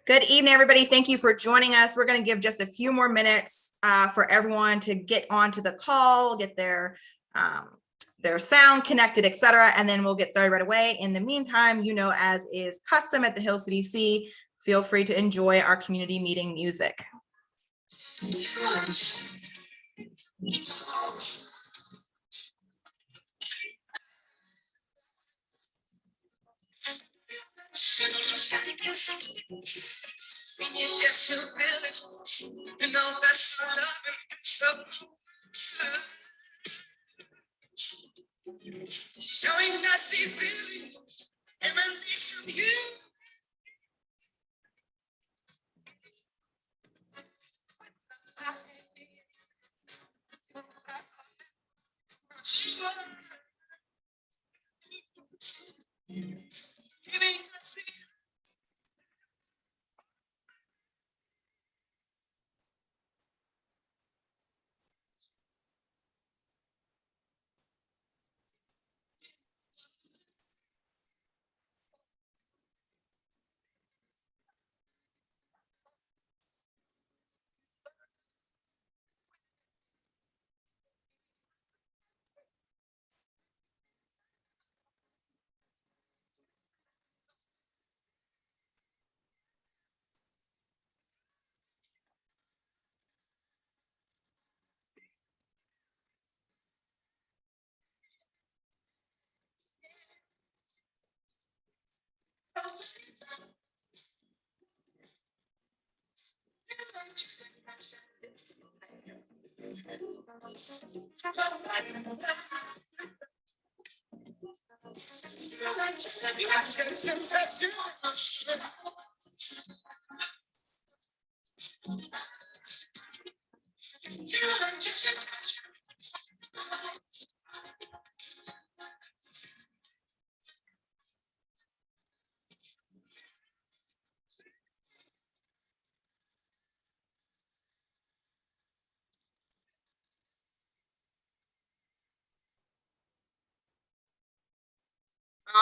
Good evening, everybody. Thank you for joining us. We're going to give just a few more minutes for everyone to get onto the call, get their sound connected, etc., and then we'll get started right away. In the meantime, you know, as is custom at the Hill CDC, feel free to enjoy our community meeting music. Showing us these feelings emanate from you.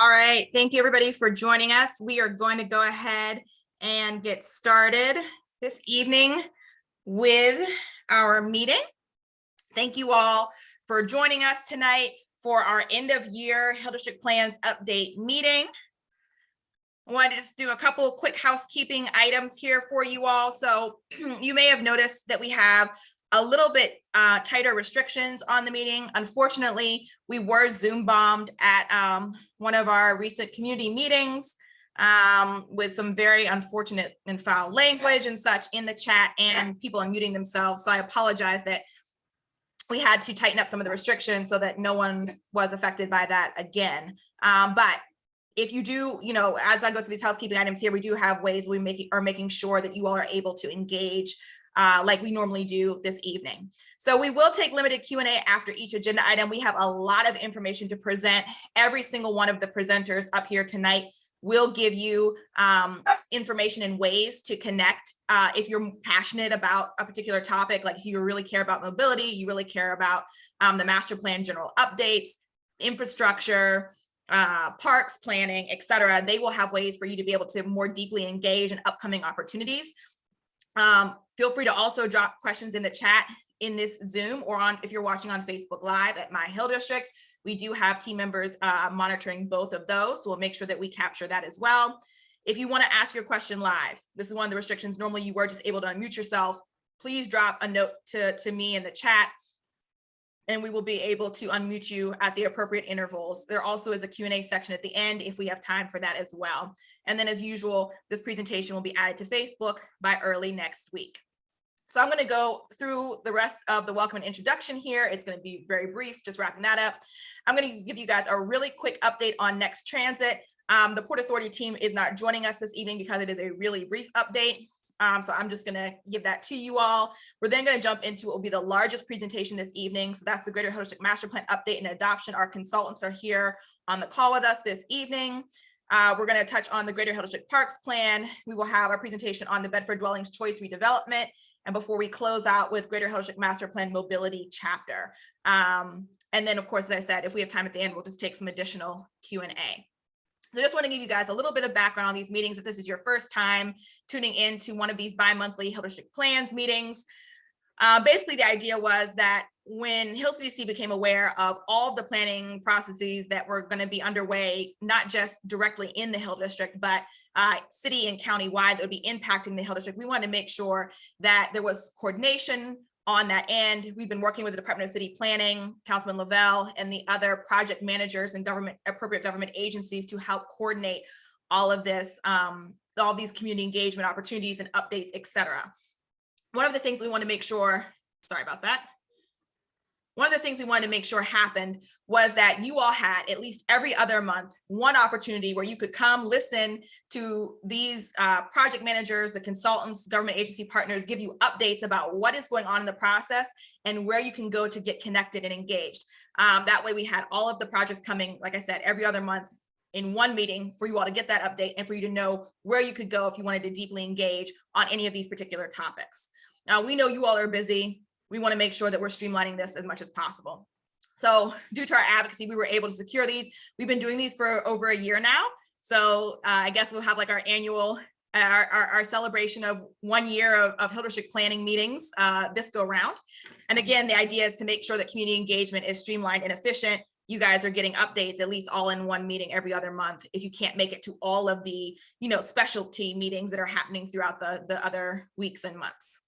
All right, thank you everybody for joining us. We are going to go ahead and get started this evening with our meeting. Thank you all for joining us tonight for our end of year Hill District Plans update meeting. I wanted to just do a couple of quick housekeeping items here for you all. So you may have noticed that we have a little bit tighter restrictions on the meeting. Unfortunately, we were Zoom bombed at one of our recent community meetings with some very unfortunate and foul language and such in the chat and people unmuting themselves. So I apologize that we had to tighten up some of the restrictions so that no one was affected by that again. But if you do, you know, as I go through these housekeeping items here, we do have ways we are making sure that you all are able to engage like we normally do this evening. So we will take limited Q&A after each agenda item. We have a lot of information to present. Every single one of the presenters up here tonight will give you information and ways to connect if you're passionate about a particular topic, like if you really care about mobility, you really care about the master plan general updates, infrastructure, parks planning, etc. They will have ways for you to be able to more deeply engage in upcoming opportunities. Feel free to also drop questions in the chat in this Zoom or on if you're watching on Facebook Live at My Hill District. We do have team members monitoring both of those, so we'll make sure that we capture that as well. If you want to ask your question live, this is one of the restrictions. Normally you were just able to unmute yourself. Please drop a note to me in the chat and we will be able to unmute you at the appropriate intervals. There also is a Q&A section at the end if we have time for that as well. And then as usual, this presentation will be added to Facebook by early next week. So I'm going to go through the rest of the welcome and introduction here. It's going to be very brief, just wrapping that up. I'm going to give you guys a really quick update on Next Transit. The Port Authority team is not joining us this evening because it is a really brief update. So I'm just going to give that to you all. We're then going to jump into what will be the largest presentation this evening. So that's the Greater Hill District Master Plan Update and Adoption. Our consultants are here on the call with us this evening. We're going to touch on the Greater Hill District Parks Plan. We will have a presentation on the Bedford Dwellings Choice Redevelopment. And before we close out with Greater Hill District Master Plan Mobility Chapter. And then, of course, as I said, if we have time at the end, we'll just take some additional Q&A. So I just want to give you guys a little bit of background on these meetings. If this is your first time tuning into one of these bi-monthly Hill District Plans meetings, basically the idea was that when Hill CDC became aware of all of the planning processes that were going to be underway, not just directly in the Hill District, but city and county-wide that would be impacting the Hill District, we wanted to make sure that there was coordination on that end. We've been working with the Department of City Planning, Councilman Lavelle, and the other project managers and appropriate government agencies to help coordinate all of this, all these community engagement opportunities and updates, et cetera. One of the things we want to make sure, sorry about that. One of the things we wanted to make sure happened was that you all had at least every other month one opportunity where you could come listen to these project managers, the consultants, government agency partners give you updates about what is going on in the process and where you can go to get connected and engaged. That way we had all of the projects coming, like I said, every other month in one meeting for you all to get that update and for you to know where you could go if you wanted to deeply engage on any of these particular topics. Now, we know you all are busy. We want to make sure that we're streamlining this as much as possible. So due to our advocacy, we were able to secure these. We've been doing these for over a year now. So I guess we'll have like our annual, our celebration of 1 year of Hill District planning meetings this go round. And again, the idea is to make sure that community engagement is streamlined and efficient. You guys are getting updates at least all in one meeting every other month if you can't make it to all of the specialty meetings that are happening throughout the other weeks and months.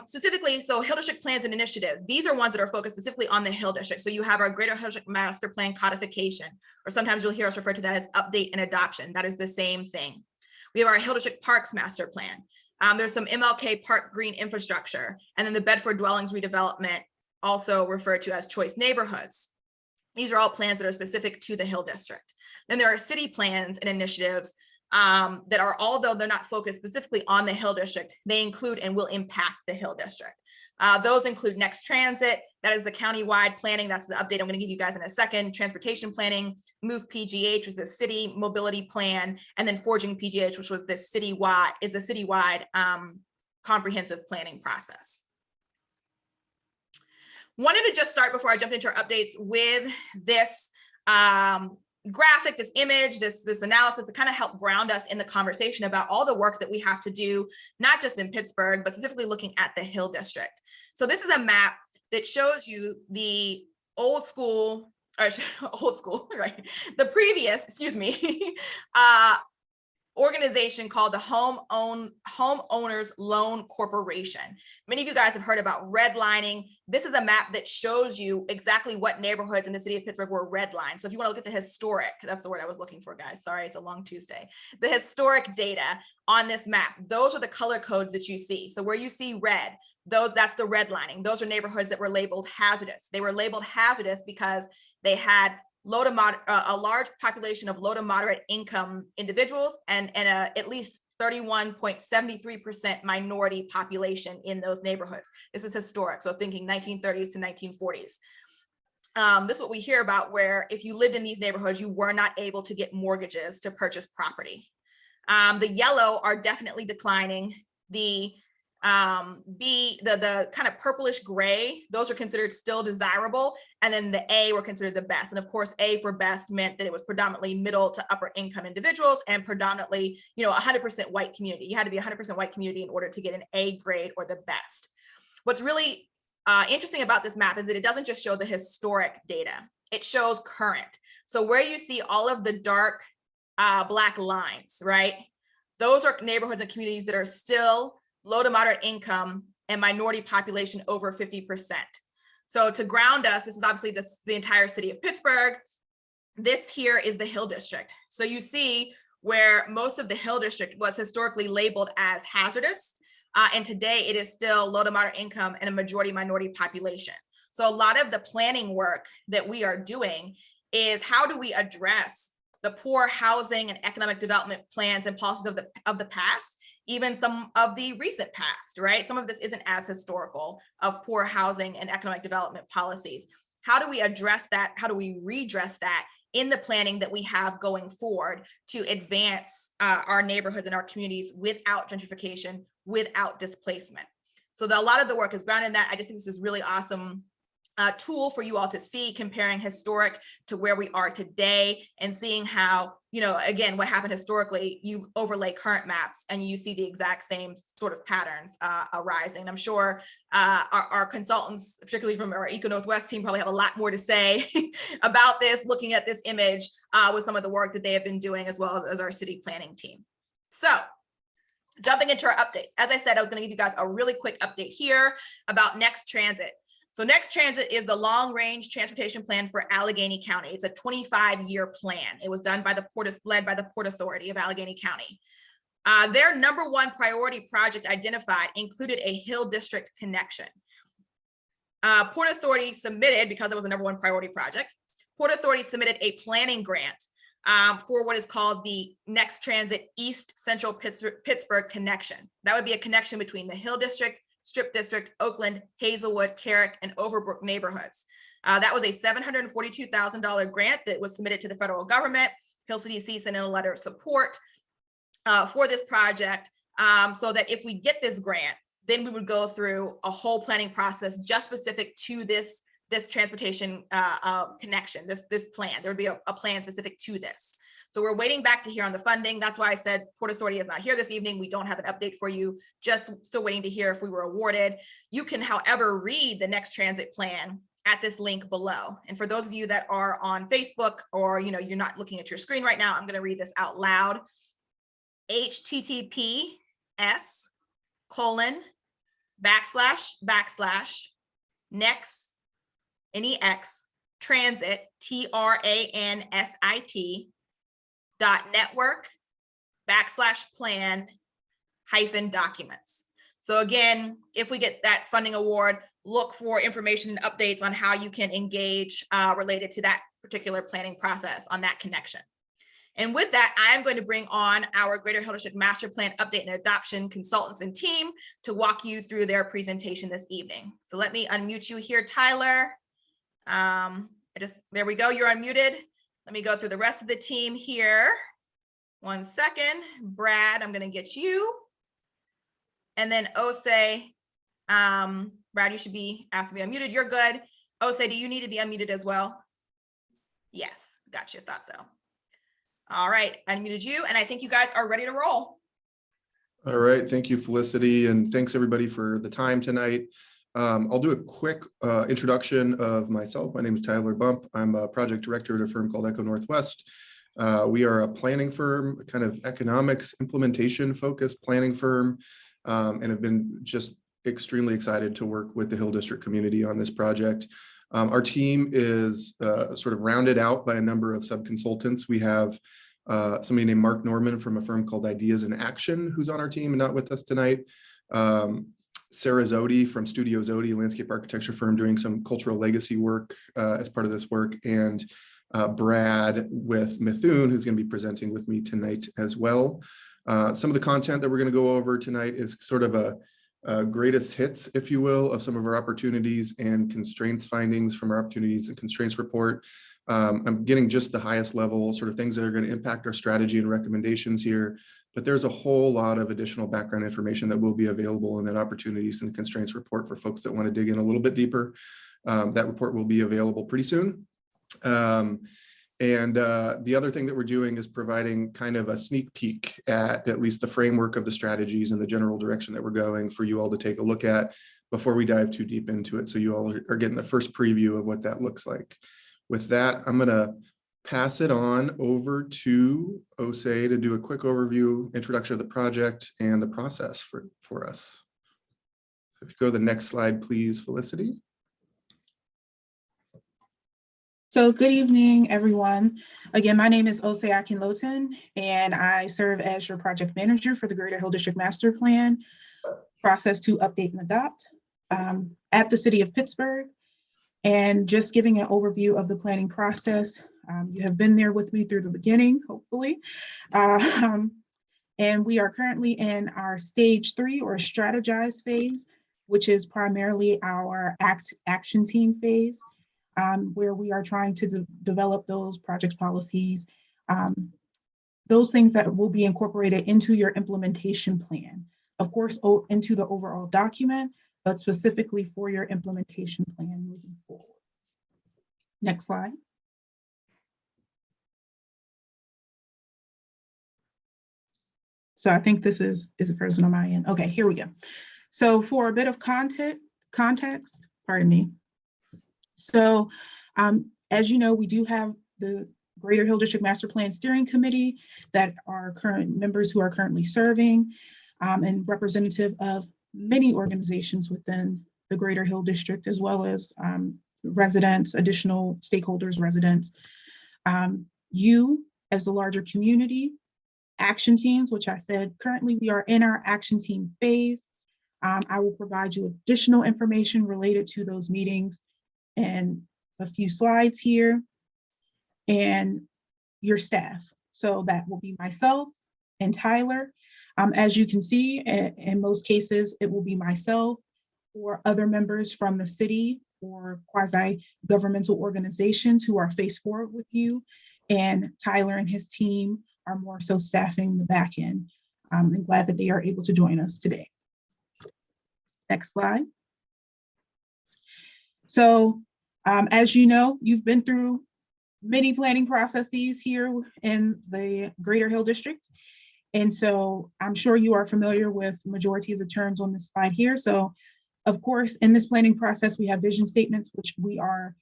Specifically, so Hill District plans and initiatives, these are ones that are focused specifically on the Hill District. So you have our Greater Hill District Master Plan codification, or sometimes you'll hear us refer to that as update and adoption. That is the same thing. We have our Hill District Parks Master Plan. There's some MLK Park Green Infrastructure, and then the Bedford Dwellings Redevelopment, also referred to as Choice Neighborhoods. These are all plans that are specific to the Hill District. Then there are city plans and initiatives that are, although they're not focused specifically on the Hill District, they include and will impact the Hill District. Those include Next Transit, that is the county-wide planning. That's the update I'm going to give you guys in a second. Transportation planning, Move PGH was the city mobility plan, and then Forging PGH, which was the citywide comprehensive planning process. Wanted to just start before I jump into our updates with this graphic, this image, this analysis to kind of help ground us in the conversation about all the work that we have to do, not just in Pittsburgh, but specifically looking at the Hill District. So this is a map that shows you the old school, right? The previous, organization called the Homeowners Loan Corporation. Many of you guys have heard about redlining. This is a map that shows you exactly what neighborhoods in the city of Pittsburgh were redlined. So if you want to look at the historic, that's the word I was looking for, guys. Sorry, it's a long Tuesday. The historic data on this map, those are the color codes that you see. So where you see red, that's the redlining. Those are neighborhoods that were labeled hazardous. They were labeled hazardous because they had a large population of low to moderate income individuals and at least 31.73% minority population in those neighborhoods. This is historic, so thinking 1930s to 1940s. This is what we hear about, where if you lived in these neighborhoods, you were not able to get mortgages to purchase property. The yellow are definitely declining. The kind of purplish gray, those are considered still desirable. And then the A were considered the best. And of course, A for best meant that it was predominantly middle to upper income individuals and predominantly, 100% white community. You had to be 100% white community in order to get an A grade or the best. What's really interesting about this map is that it doesn't just show the historic data, it shows current. So where you see all of the dark black lines, right? Those are neighborhoods and communities that are still low to moderate income and minority population over 50%. So to ground us, this is obviously the entire city of Pittsburgh. This here is the Hill District. So you see where most of the Hill District was historically labeled as hazardous. And today it is still low to moderate income and a majority minority population. So a lot of the planning work that we are doing is how do we address the poor housing and economic development plans and policies of the past, even some of the recent past, right? Some of this isn't as historical of poor housing and economic development policies. how do we address that? How do we redress that in the planning that we have going forward to advance our neighborhoods and our communities without gentrification, without displacement? So a lot of the work is grounded in that. I just think this is really awesome tool for you all to see, comparing historic to where we are today and seeing how, again, what happened historically, you overlay current maps and you see the exact same sort of patterns arising. I'm sure our consultants, particularly from our Eco Northwest team, probably have a lot more to say about this, looking at this image with some of the work that they have been doing, as well as our city planning team. So jumping into our updates, as I said, I was going to give you guys a really quick update here about Next Transit. So Next Transit is the long-range transportation plan for Allegheny County. It's a 25-year plan. It was done by led by the Port Authority of Allegheny County. Their number one priority project identified included a Hill District connection. Port Authority submitted, because it was the number one priority project, Port Authority submitted a planning grant for what is called the Next Transit East Central Pittsburgh connection. That would be a connection between the Hill District, Strip District, Oakland, Hazelwood, Carrick, and Overbrook neighborhoods. That was a $742,000 grant that was submitted to the federal government. Hill CDC sent in a letter of support for this project, so that if we get this grant, then we would go through a whole planning process just specific to this transportation connection, this plan. There would be a plan specific to this. So we're waiting back to hear on the funding. That's why I said Port Authority is not here this evening. We don't have an update for you, just still waiting to hear if we were awarded. You can, however, read the Next Transit plan at this link below. And for those of you that are on Facebook, or you're not looking at your screen right now, I'm going to read this out loud. https://next transit transit.network/plan-documents. So again, if we get that funding award, look for information and updates on how you can engage related to that particular planning process on that connection. And with that, I'm going to bring on our Greater Hill District Master Plan Update and Adoption consultants and team to walk you through their presentation this evening. So let me unmute you here, Tyler. There we go, you're unmuted. Let me go through the rest of the team here. One second. Brad, I'm going to get you. And then Osei, Brad, you should be asked to be unmuted. You're good. Osei, do you need to be unmuted as well? Yes, gotcha, thought so. All right, unmuted you, and I think you guys are ready to roll. All right, thank you, Felicity, and thanks everybody for the time tonight. I'll do a quick introduction of myself. My name is Tyler Bump. I'm a project director at a firm called Eco Northwest. We are a planning firm, kind of economics implementation focused planning firm, and have been just extremely excited to work with the Hill District community on this project. Our team is sort of rounded out by a number of sub-consultants. We have somebody named Mark Norman from a firm called Ideas in Action, who's on our team and not with us tonight. Sarah Zodi from Studio Zodi, a landscape architecture firm doing some cultural legacy work as part of this work, and Brad with Mithun, who's going to be presenting with me tonight as well. Some of the content that we're going to go over tonight is sort of a greatest hits, if you will, of some of our opportunities and constraints findings from our opportunities and constraints report. I'm getting just the highest level sort of things that are going to impact our strategy and recommendations here, but there's a whole lot of additional background information that will be available in that opportunities and constraints report for folks that want to dig in a little bit deeper. That report will be available pretty soon. The other thing that we're doing is providing kind of a sneak peek at least the framework of the strategies and the general direction that we're going for you all to take a look at before we dive too deep into it. So you all are getting the first preview of what that looks like. With that, I'm going to pass it on over to Osei to do a quick overview, introduction of the project and the process for us. So if you go to the next slide, please, Felicity. So good evening, everyone. Again, my name is Osei Akinlotan, and I serve as your project manager for the Greater Hill District Master Plan process to update and adopt at the City of Pittsburgh. And just giving an overview of the planning process. You have been there with me through the beginning, hopefully. And we are currently in our stage 3 or strategize phase, which is primarily our action team phase. where we are trying to develop those project policies, those things that will be incorporated into your implementation plan. Of course, into the overall document, but specifically for your implementation plan moving forward. Next slide. So I think this is a person on my end. Okay, here we go. So for a bit of context, pardon me. So as you know, we do have the Greater Hill District Master Plan Steering Committee that are current members who are currently serving and representative of many organizations within the Greater Hill District, as well as residents, additional stakeholders, residents. You as the larger community, action teams, which I said currently we are in our action team phase. I will provide you additional information related to those meetings and a few slides here, and your staff. So that will be myself and Tyler. As you can see, in most cases, it will be myself or other members from the city or quasi-governmental organizations who are face forward with you. And Tyler and his team are more so staffing the back end. I'm glad that they are able to join us today. Next slide. So as you know, you've been through many planning processes here in the Greater Hill District. And so I'm sure you are familiar with majority of the terms on this slide here. So of course, in this planning process, we have vision statements, which we are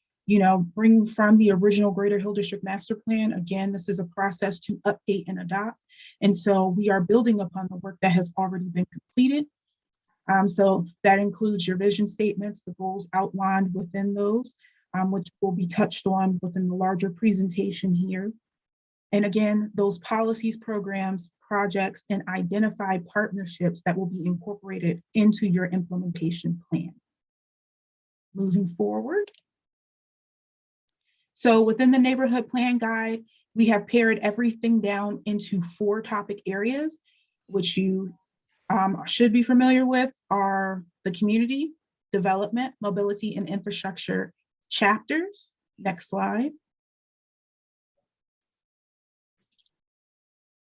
bringing from the original Greater Hill District Master Plan. Again, this is a process to update and adopt. And so we are building upon the work that has already been completed. So that includes your vision statements, the goals outlined within those, which will be touched on within the larger presentation here. And again, those policies, programs, projects, and identified partnerships that will be incorporated into your implementation plan. Moving forward. So within the neighborhood plan guide, we have pared everything down into 4 topic areas, which you should be familiar with are the community, development, mobility, and infrastructure chapters. Next slide.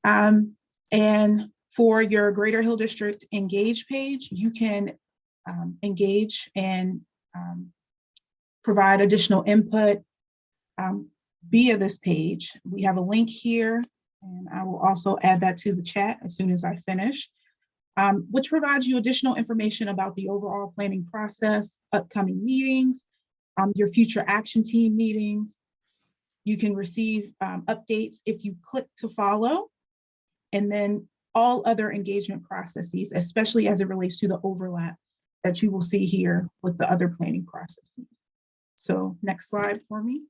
And for your Greater Hill District Engage page, you can engage and provide additional input via this page. We have a link here, and I will also add that to the chat as soon as I finish, which provides you additional information about the overall planning process, upcoming meetings, your future action team meetings. You can receive updates if you click to follow, and then all other engagement processes, especially as it relates to the overlap that you will see here with the other planning processes. So next slide for me.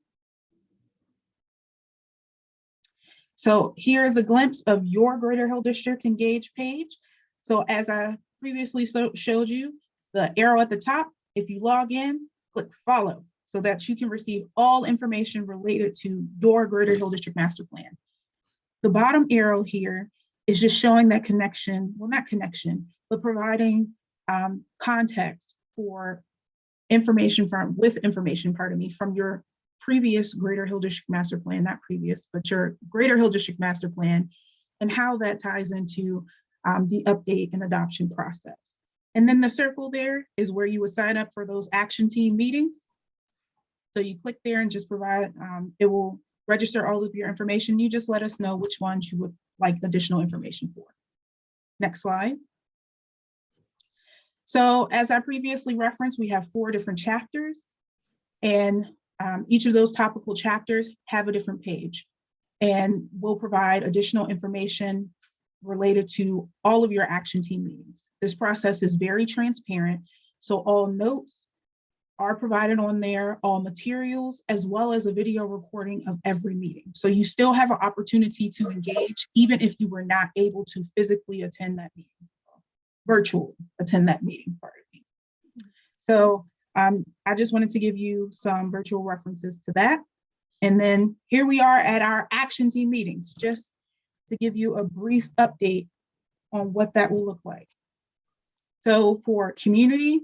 So here is a glimpse of your Greater Hill District Engage page. So as I previously showed you, the arrow at the top, if you log in, click follow so that you can receive all information related to your Greater Hill District Master Plan. The bottom arrow here is just showing that connection, well, not connection, but providing context for information from your previous Greater Hill District Master Plan, not previous, but your Greater Hill District Master Plan, and how that ties into the update and adoption process. And then the circle there is where you would sign up for those action team meetings. So you click there and just provide, it will register all of your information. You just let us know which ones you would like additional information for. Next slide. So as I previously referenced, we have 4 different chapters, and each of those topical chapters have a different page, and will provide additional information related to all of your action team meetings. This process is very transparent, so all notes are provided on there, all materials, as well as a video recording of every meeting. So you still have an opportunity to engage, even if you were not able to physically attend that meeting, virtually attend that meeting, pardon me. So I just wanted to give you some virtual references to that. And then here we are at our action team meetings, just to give you a brief update on what that will look like. So for community,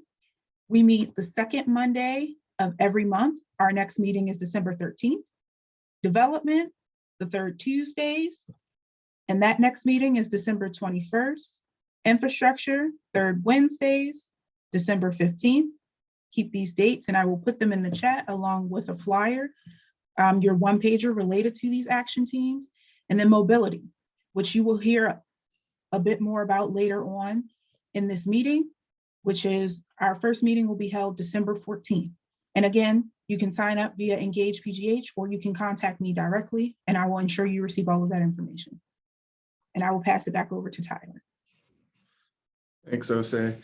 we meet the second Monday of every month our next meeting is December 13th. Development, the third Tuesdays. And that next meeting is December 21st. Infrastructure, third Wednesdays, December 15th. Keep these dates and I will put them in the chat along with a flyer, your one pager related to these action teams. And then mobility, which you will hear a bit more about later on in this meeting, which is our first meeting will be held December 14th. And again, you can sign up via Engage PGH or you can contact me directly and I will ensure you receive all of that information. And I will pass it back over to Tyler. Thanks, Ose.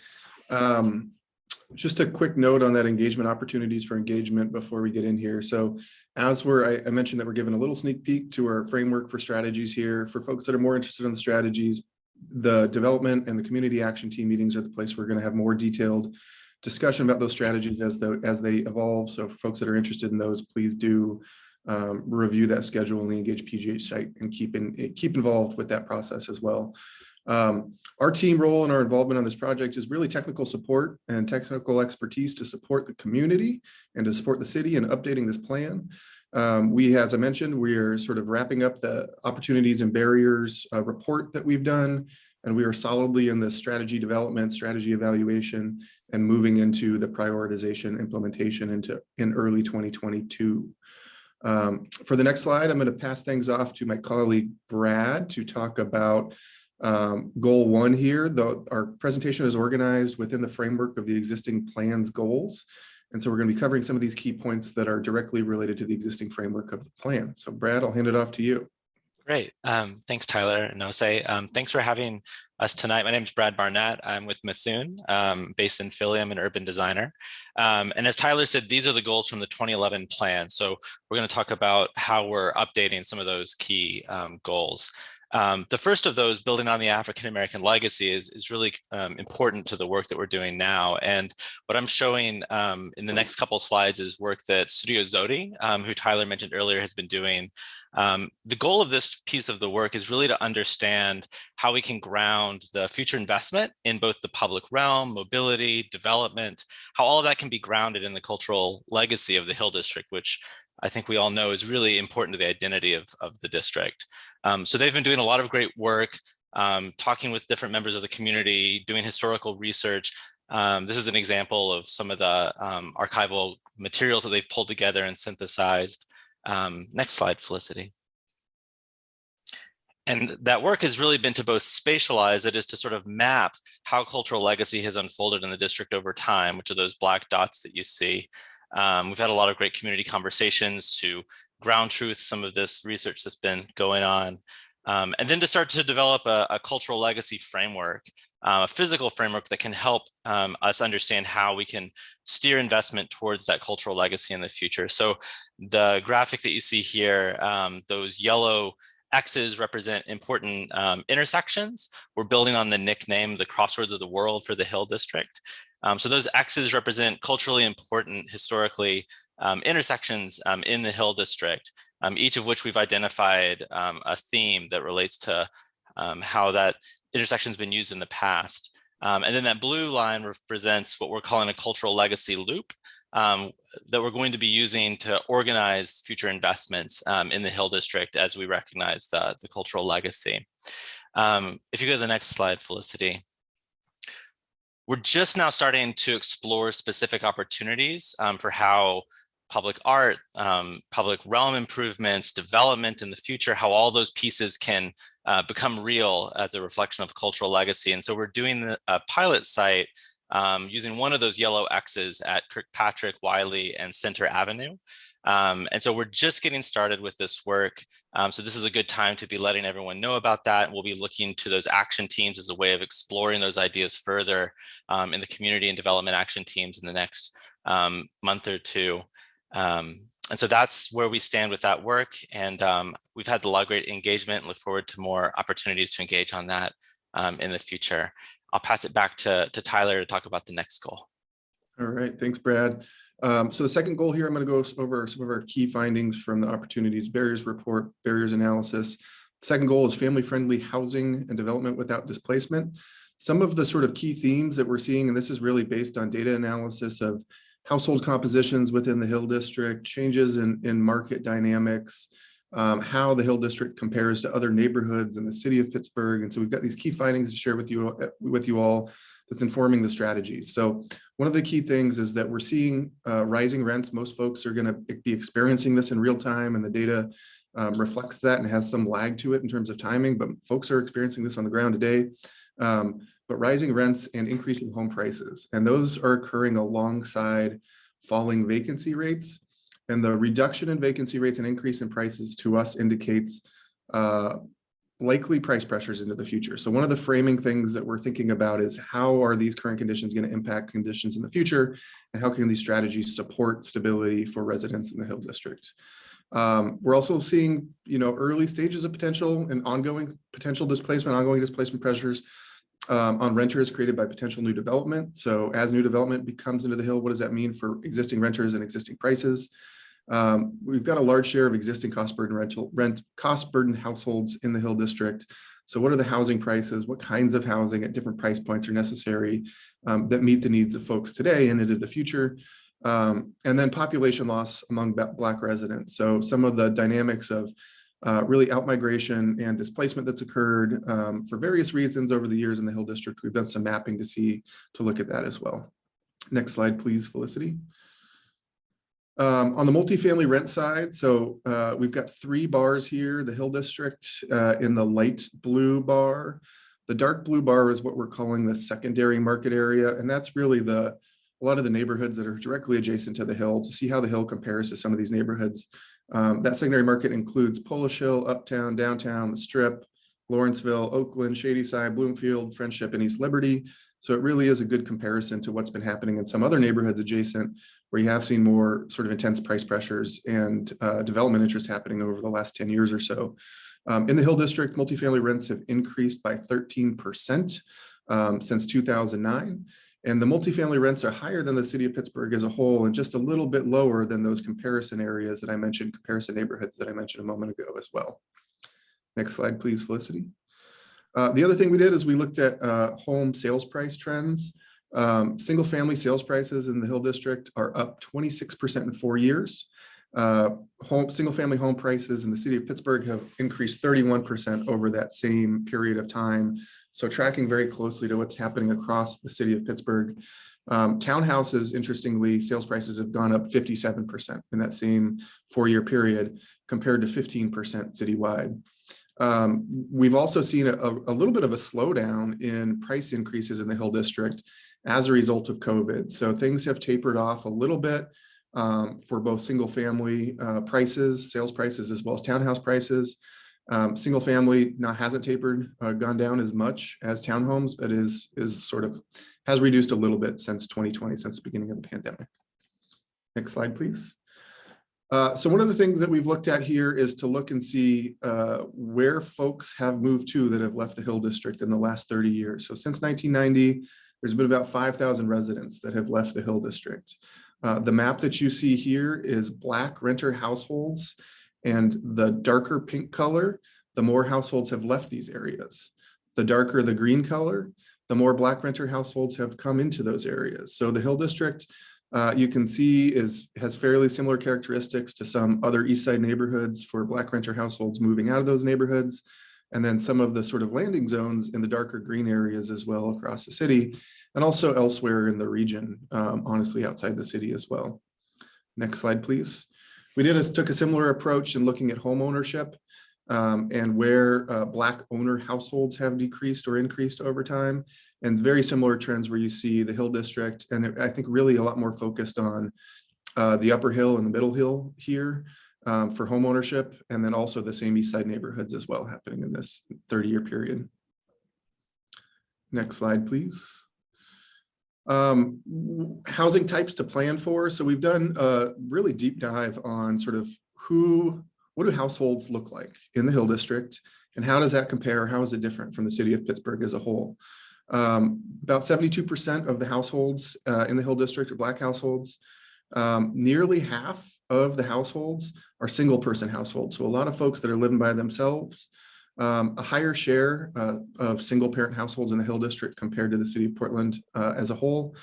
Just a quick note on that engagement, opportunities for engagement before we get in here. So as I mentioned that we're giving a little sneak peek to our framework for strategies here. For folks that are more interested in the strategies, the development and the community action team meetings are the place we're going to have more detailed discussion about those strategies as they evolve. So for folks that are interested in those, please do review that schedule on the Engage PGH site and keep involved with that process as well. Our team role and our involvement on this project is really technical support and technical expertise to support the community and to support the city in updating this plan. As I mentioned, we are sort of wrapping up the opportunities and barriers report that we've done, and we are solidly in the strategy development, strategy evaluation, and moving into the prioritization implementation in early 2022. For the next slide, I'm going to pass things off to my colleague Brad to talk about goal 1 here. Our presentation is organized within the framework of the existing plan's goals. And so we're going to be covering some of these key points that are directly related to the existing framework of the plan. So Brad, I'll hand it off to you. Great. Thanks, Tyler and Ose. Thanks for having us tonight. My name is Brad Barnett. I'm with Massoon, based in Philly. I'm an urban designer. And as Tyler said, these are the goals from the 2011 plan. So we're going to talk about how we're updating some of those key goals. The first of those, building on the African-American legacy, is really important to the work that we're doing now. And what I'm showing in the next couple of slides is work that Studio Zodi, who Tyler mentioned earlier, has been doing. The goal of this piece of the work is really to understand how we can ground the future investment in both the public realm, mobility, development, how all of that can be grounded in the cultural legacy of the Hill District, which I think we all know is really important to the identity of the district. So they've been doing a lot of great work, talking with different members of the community, doing historical research. This is an example of some of the archival materials that they've pulled together and synthesized. Next slide, Felicity. And that work has really been to both spatialize, that is to sort of map how cultural legacy has unfolded in the district over time, which are those black dots that you see. We've had a lot of great community conversations to ground truth some of this research that's been going on. And then to start to develop a cultural legacy framework, a physical framework that can help us understand how we can steer investment towards that cultural legacy in the future. So the graphic that you see here, those yellow X's represent important intersections. We're building on the nickname, the Crossroads of the World for the Hill District. So those X's represent culturally important, historically, intersections in the Hill District, each of which we've identified a theme that relates to how that intersection has been used in the past. And then that blue line represents what we're calling a cultural legacy loop that we're going to be using to organize future investments in the Hill District as we recognize the cultural legacy. If you go to the next slide, Felicity. We're just now starting to explore specific opportunities for how public art, public realm improvements, development in the future, how all those pieces can become real as a reflection of cultural legacy. And so we're doing a pilot site using one of those yellow X's at Kirkpatrick, Wiley, and Center Avenue. And so we're just getting started with this work. So this is a good time to be letting everyone know about that. We'll be looking to those action teams as a way of exploring those ideas further in the community and development action teams in the next month or two. And so that's where we stand with that work. And we've had a lot of great engagement and look forward to more opportunities to engage on that in the future. I'll pass it back to Tyler to talk about the next goal. All right, thanks, Brad. So the second goal here, I'm going to go over some of our key findings from the opportunities barriers report, barriers analysis. The second goal is family-friendly housing and development without displacement. Some of the sort of key themes that we're seeing, and this is really based on data analysis of household compositions within the Hill District, changes in market dynamics, how the Hill District compares to other neighborhoods in the city of Pittsburgh. And so we've got these key findings to share with you all that's informing the strategy. So one of the key things is that we're seeing rising rents. Most folks are going to be experiencing this in real time, and the data reflects that and has some lag to it in terms of timing, but folks are experiencing this on the ground today. But rising rents and increasing home prices, and those are occurring alongside falling vacancy rates. And the reduction in vacancy rates and increase in prices to us indicates likely price pressures into the future. So one of the framing things that we're thinking about is how are these current conditions going to impact conditions in the future, and how can these strategies support stability for residents in the Hill District. We're also seeing, early stages of potential and ongoing displacement pressures on renters created by potential new development. So as new development comes into the Hill, what does that mean for existing renters and existing prices? We've got a large share of existing cost burden households in the Hill District. So what are the housing prices? What kinds of housing at different price points are necessary that meet the needs of folks today and into the future? And then population loss among Black residents. So some of the dynamics of really outmigration and displacement that's occurred for various reasons over the years in the Hill District. We've done some mapping to look at that as well. Next slide, please, Felicity. On the multifamily rent side, so we've got 3 bars here, the Hill District in the light blue bar. The dark blue bar is what we're calling the secondary market area, and that's really a lot of the neighborhoods that are directly adjacent to the Hill. To see how the Hill compares to some of these neighborhoods, that secondary market includes Polish Hill, Uptown, Downtown, the Strip, Lawrenceville, Oakland, Shadyside, Bloomfield, Friendship, and East Liberty. So it really is a good comparison to what's been happening in some other neighborhoods adjacent, where you have seen more sort of intense price pressures and development interest happening over the last 10 years or so. In the Hill District, multifamily rents have increased by 13% since 2009. And the multifamily rents are higher than the city of Pittsburgh as a whole, and just a little bit lower than those comparison areas that I mentioned, comparison neighborhoods that I mentioned a moment ago as well. Next slide, please, Felicity. The other thing we did is we looked at home sales price trends. Single family sales prices in the Hill District are up 26% in 4 years. Single family home prices in the city of Pittsburgh have increased 31% over that same period of time. So tracking very closely to what's happening across the city of Pittsburgh. Townhouses, interestingly, sales prices have gone up 57% in that same 4-year period compared to 15% citywide. We've also seen a little bit of a slowdown in price increases in the Hill District as a result of COVID. So things have tapered off a little bit for both single family prices, sales prices, as well as townhouse prices. Single family hasn't tapered, gone down as much as townhomes, but has reduced a little bit since 2020, since the beginning of the pandemic. Next slide, please. So one of the things that we've looked at here is to look and see where folks have moved to that have left the Hill District in the last 30 years. So since 1990, there's been about 5,000 residents that have left the Hill District. The map that you see here is Black renter households, and the darker pink color, the more households have left these areas. The darker the green color, the more Black renter households have come into those areas. So the Hill District, you can see, has fairly similar characteristics to some other East Side neighborhoods for Black renter households moving out of those neighborhoods, and then some of the sort of landing zones in the darker green areas as well across the city, and also elsewhere in the region, honestly, outside the city as well. Next slide, please. We took a similar approach in looking at home ownership and where Black owner households have decreased or increased over time, and very similar trends where you see the Hill District, and I think really a lot more focused on the Upper Hill and the Middle Hill here for home ownership, and then also the same East Side neighborhoods as well happening in this 30-year period. Next slide, please. Housing types to plan for. So we've done a really deep dive on sort of what do households look like in the Hill District, and how does that compare? How is it different from the city of Pittsburgh as a whole? About 72% of the households in the Hill District are Black households. Nearly half of the households are single person households. So a lot of folks that are living by themselves. A higher share of single parent households in the Hill District compared to the city of Portland as a whole.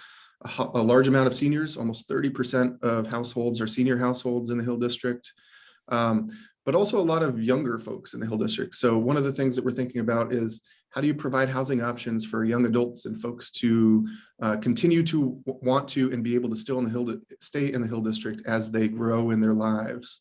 a large amount of seniors, almost 30% of households are senior households in the Hill District, but also a lot of younger folks in the Hill District. So one of the things that we're thinking about is how do you provide housing options for young adults and folks to continue to want to and be able to stay in the Hill District as they grow in their lives.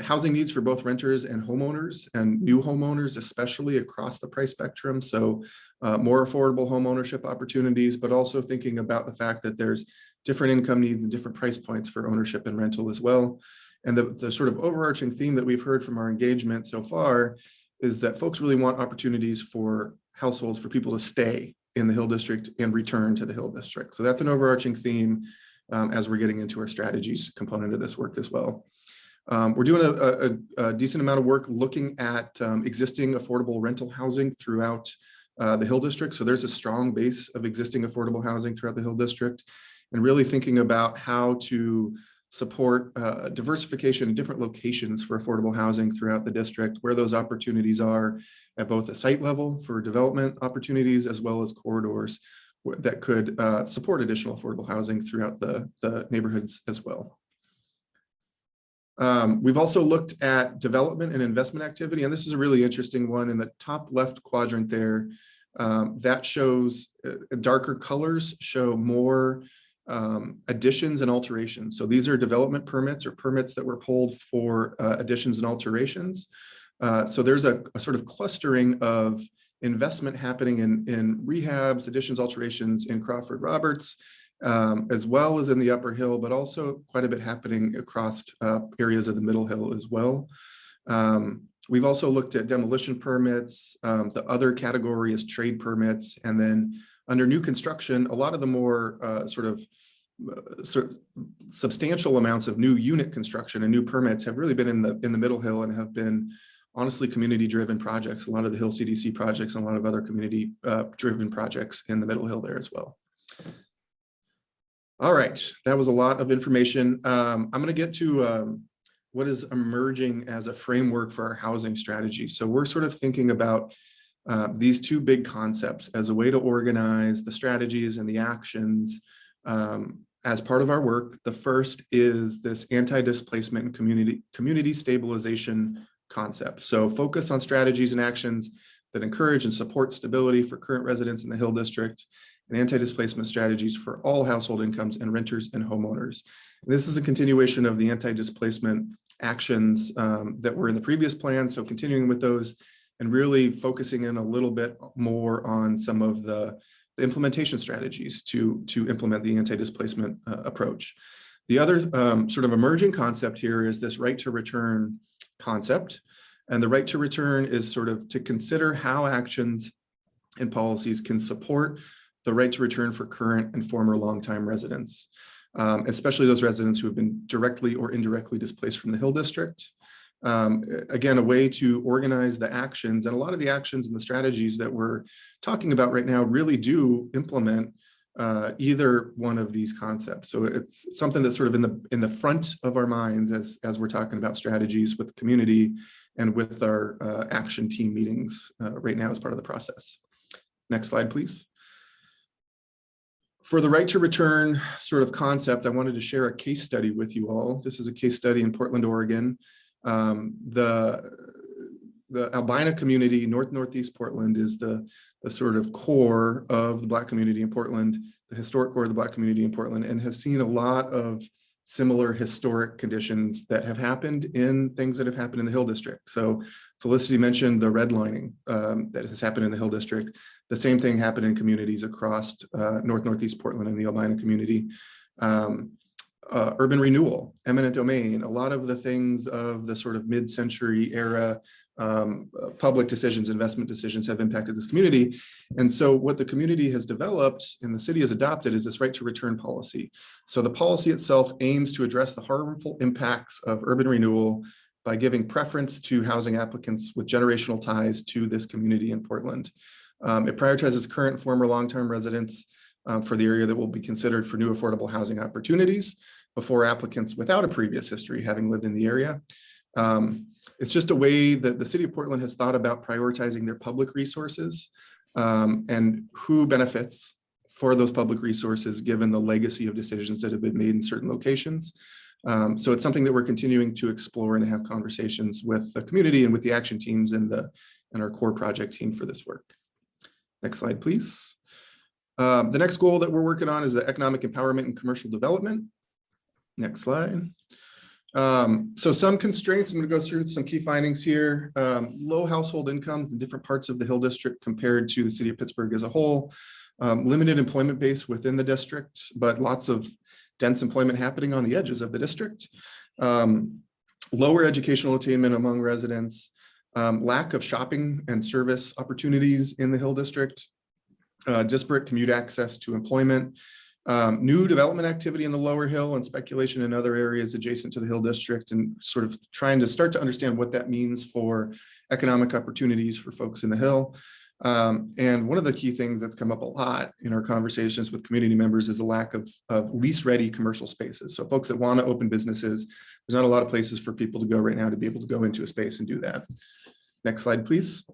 Housing needs for both renters and homeowners, and new homeowners, especially across the price spectrum. So more affordable home ownership opportunities, but also thinking about the fact that there's different income needs and different price points for ownership and rental as well. And the sort of overarching theme that we've heard from our engagement so far is that folks really want opportunities for households, for people to stay in the Hill District and return to the Hill District. So that's an overarching theme as we're getting into our strategies component of this work as well. We're doing a decent amount of work looking at existing affordable rental housing throughout the Hill District. So there's a strong base of existing affordable housing throughout the Hill District, and really thinking about how to support diversification in different locations for affordable housing throughout the district, where those opportunities are at both the site level for development opportunities, as well as corridors that could support additional affordable housing throughout the neighborhoods as well. We've also looked at development and investment activity, and this is a really interesting one. In the top left quadrant there, that shows darker colors show more additions and alterations. So these are development permits or permits that were pulled for additions and alterations. So there's a sort of clustering of investment happening in rehabs, additions, alterations in Crawford Roberts, as well as in the Upper Hill, but also quite a bit happening across areas of the Middle Hill as well. We've also looked at demolition permits. The other category is trade permits. And then under new construction, a lot of the more sort of substantial amounts of new unit construction and new permits have really been in the Middle Hill and have been honestly community-driven projects. A lot of the Hill CDC projects and a lot of other community-driven projects in the Middle Hill there as well. All right, that was a lot of information. I'm going to get to what is emerging as a framework for our housing strategy. So we're sort of thinking about these two big concepts as a way to organize the strategies and the actions as part of our work. The first is this anti-displacement and community stabilization concept. So focus on strategies and actions that encourage and support stability for current residents in the Hill District, and anti-displacement strategies for all household incomes and renters and homeowners. This is a continuation of the anti-displacement actions that were in the previous plan. So continuing with those and really focusing in a little bit more on some of the implementation strategies to implement the anti-displacement approach. The other sort of emerging concept here is this right to return concept. And the right to return is sort of to consider how actions and policies can support the right to return for current and former longtime residents, especially those residents who have been directly or indirectly displaced from the Hill District. Again, a way to organize the actions, and a lot of the actions and the strategies that we're talking about right now really do implement either one of these concepts. So it's something that's sort of in the front of our minds as we're talking about strategies with the community and with our action team meetings right now as part of the process. Next slide, please. For the right to return sort of concept, I wanted to share a case study with you all. This is a case study in Portland, Oregon. The Albina community, Northeast Portland, is the sort of core of the Black community in Portland, the historic core of the Black community in Portland, and has seen a lot of similar historic conditions that have happened in things that have happened in the Hill District. So Felicity mentioned the redlining that has happened in the Hill District. The same thing happened in communities across Northeast Portland and the Albina community. Urban renewal, eminent domain, a lot of the things of the sort of mid-century era public decisions, investment decisions have impacted this community. And so what the community has developed and the city has adopted is this right to return policy. So the policy itself aims to address the harmful impacts of urban renewal by giving preference to housing applicants with generational ties to this community in Portland. It prioritizes current and former long-term residents for the area that will be considered for new affordable housing opportunities before applicants without a previous history having lived in the area. It's just a way that the city of Portland has thought about prioritizing their public resources and who benefits for those public resources, given the legacy of decisions that have been made in certain locations. So it's something that we're continuing to explore and to have conversations with the community and with the action teams and our core project team for this work. Next slide, please. The next goal that we're working on is the economic empowerment and commercial development. Next slide. So some constraints, I'm going to go through some key findings here. Low household incomes in different parts of the Hill District compared to the city of Pittsburgh as a whole. Limited employment base within the district, but lots of dense employment happening on the edges of the district. Lower educational attainment among residents. Lack of shopping and service opportunities in the Hill District. Disparate commute access to employment. New development activity in the lower hill and speculation in other areas adjacent to the Hill District, and sort of trying to start to understand what that means for economic opportunities for folks in the Hill. And one of the key things that's come up a lot in our conversations with community members is the lack of lease-ready commercial spaces. So folks that want to open businesses, there's not a lot of places for people to go right now to be able to go into a space and do that. Next slide, please.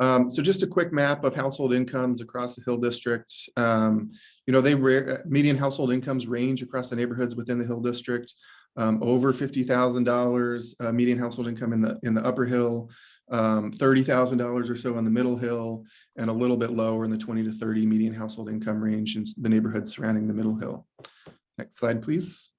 So just a quick map of household incomes across the Hill District. Median household incomes range across the neighborhoods within the Hill District. Over $50,000 median household income in the upper hill, $30,000 or so on the middle hill, and a little bit lower in the 20 to 30 median household income range in the neighborhoods surrounding the middle hill. Next slide, please.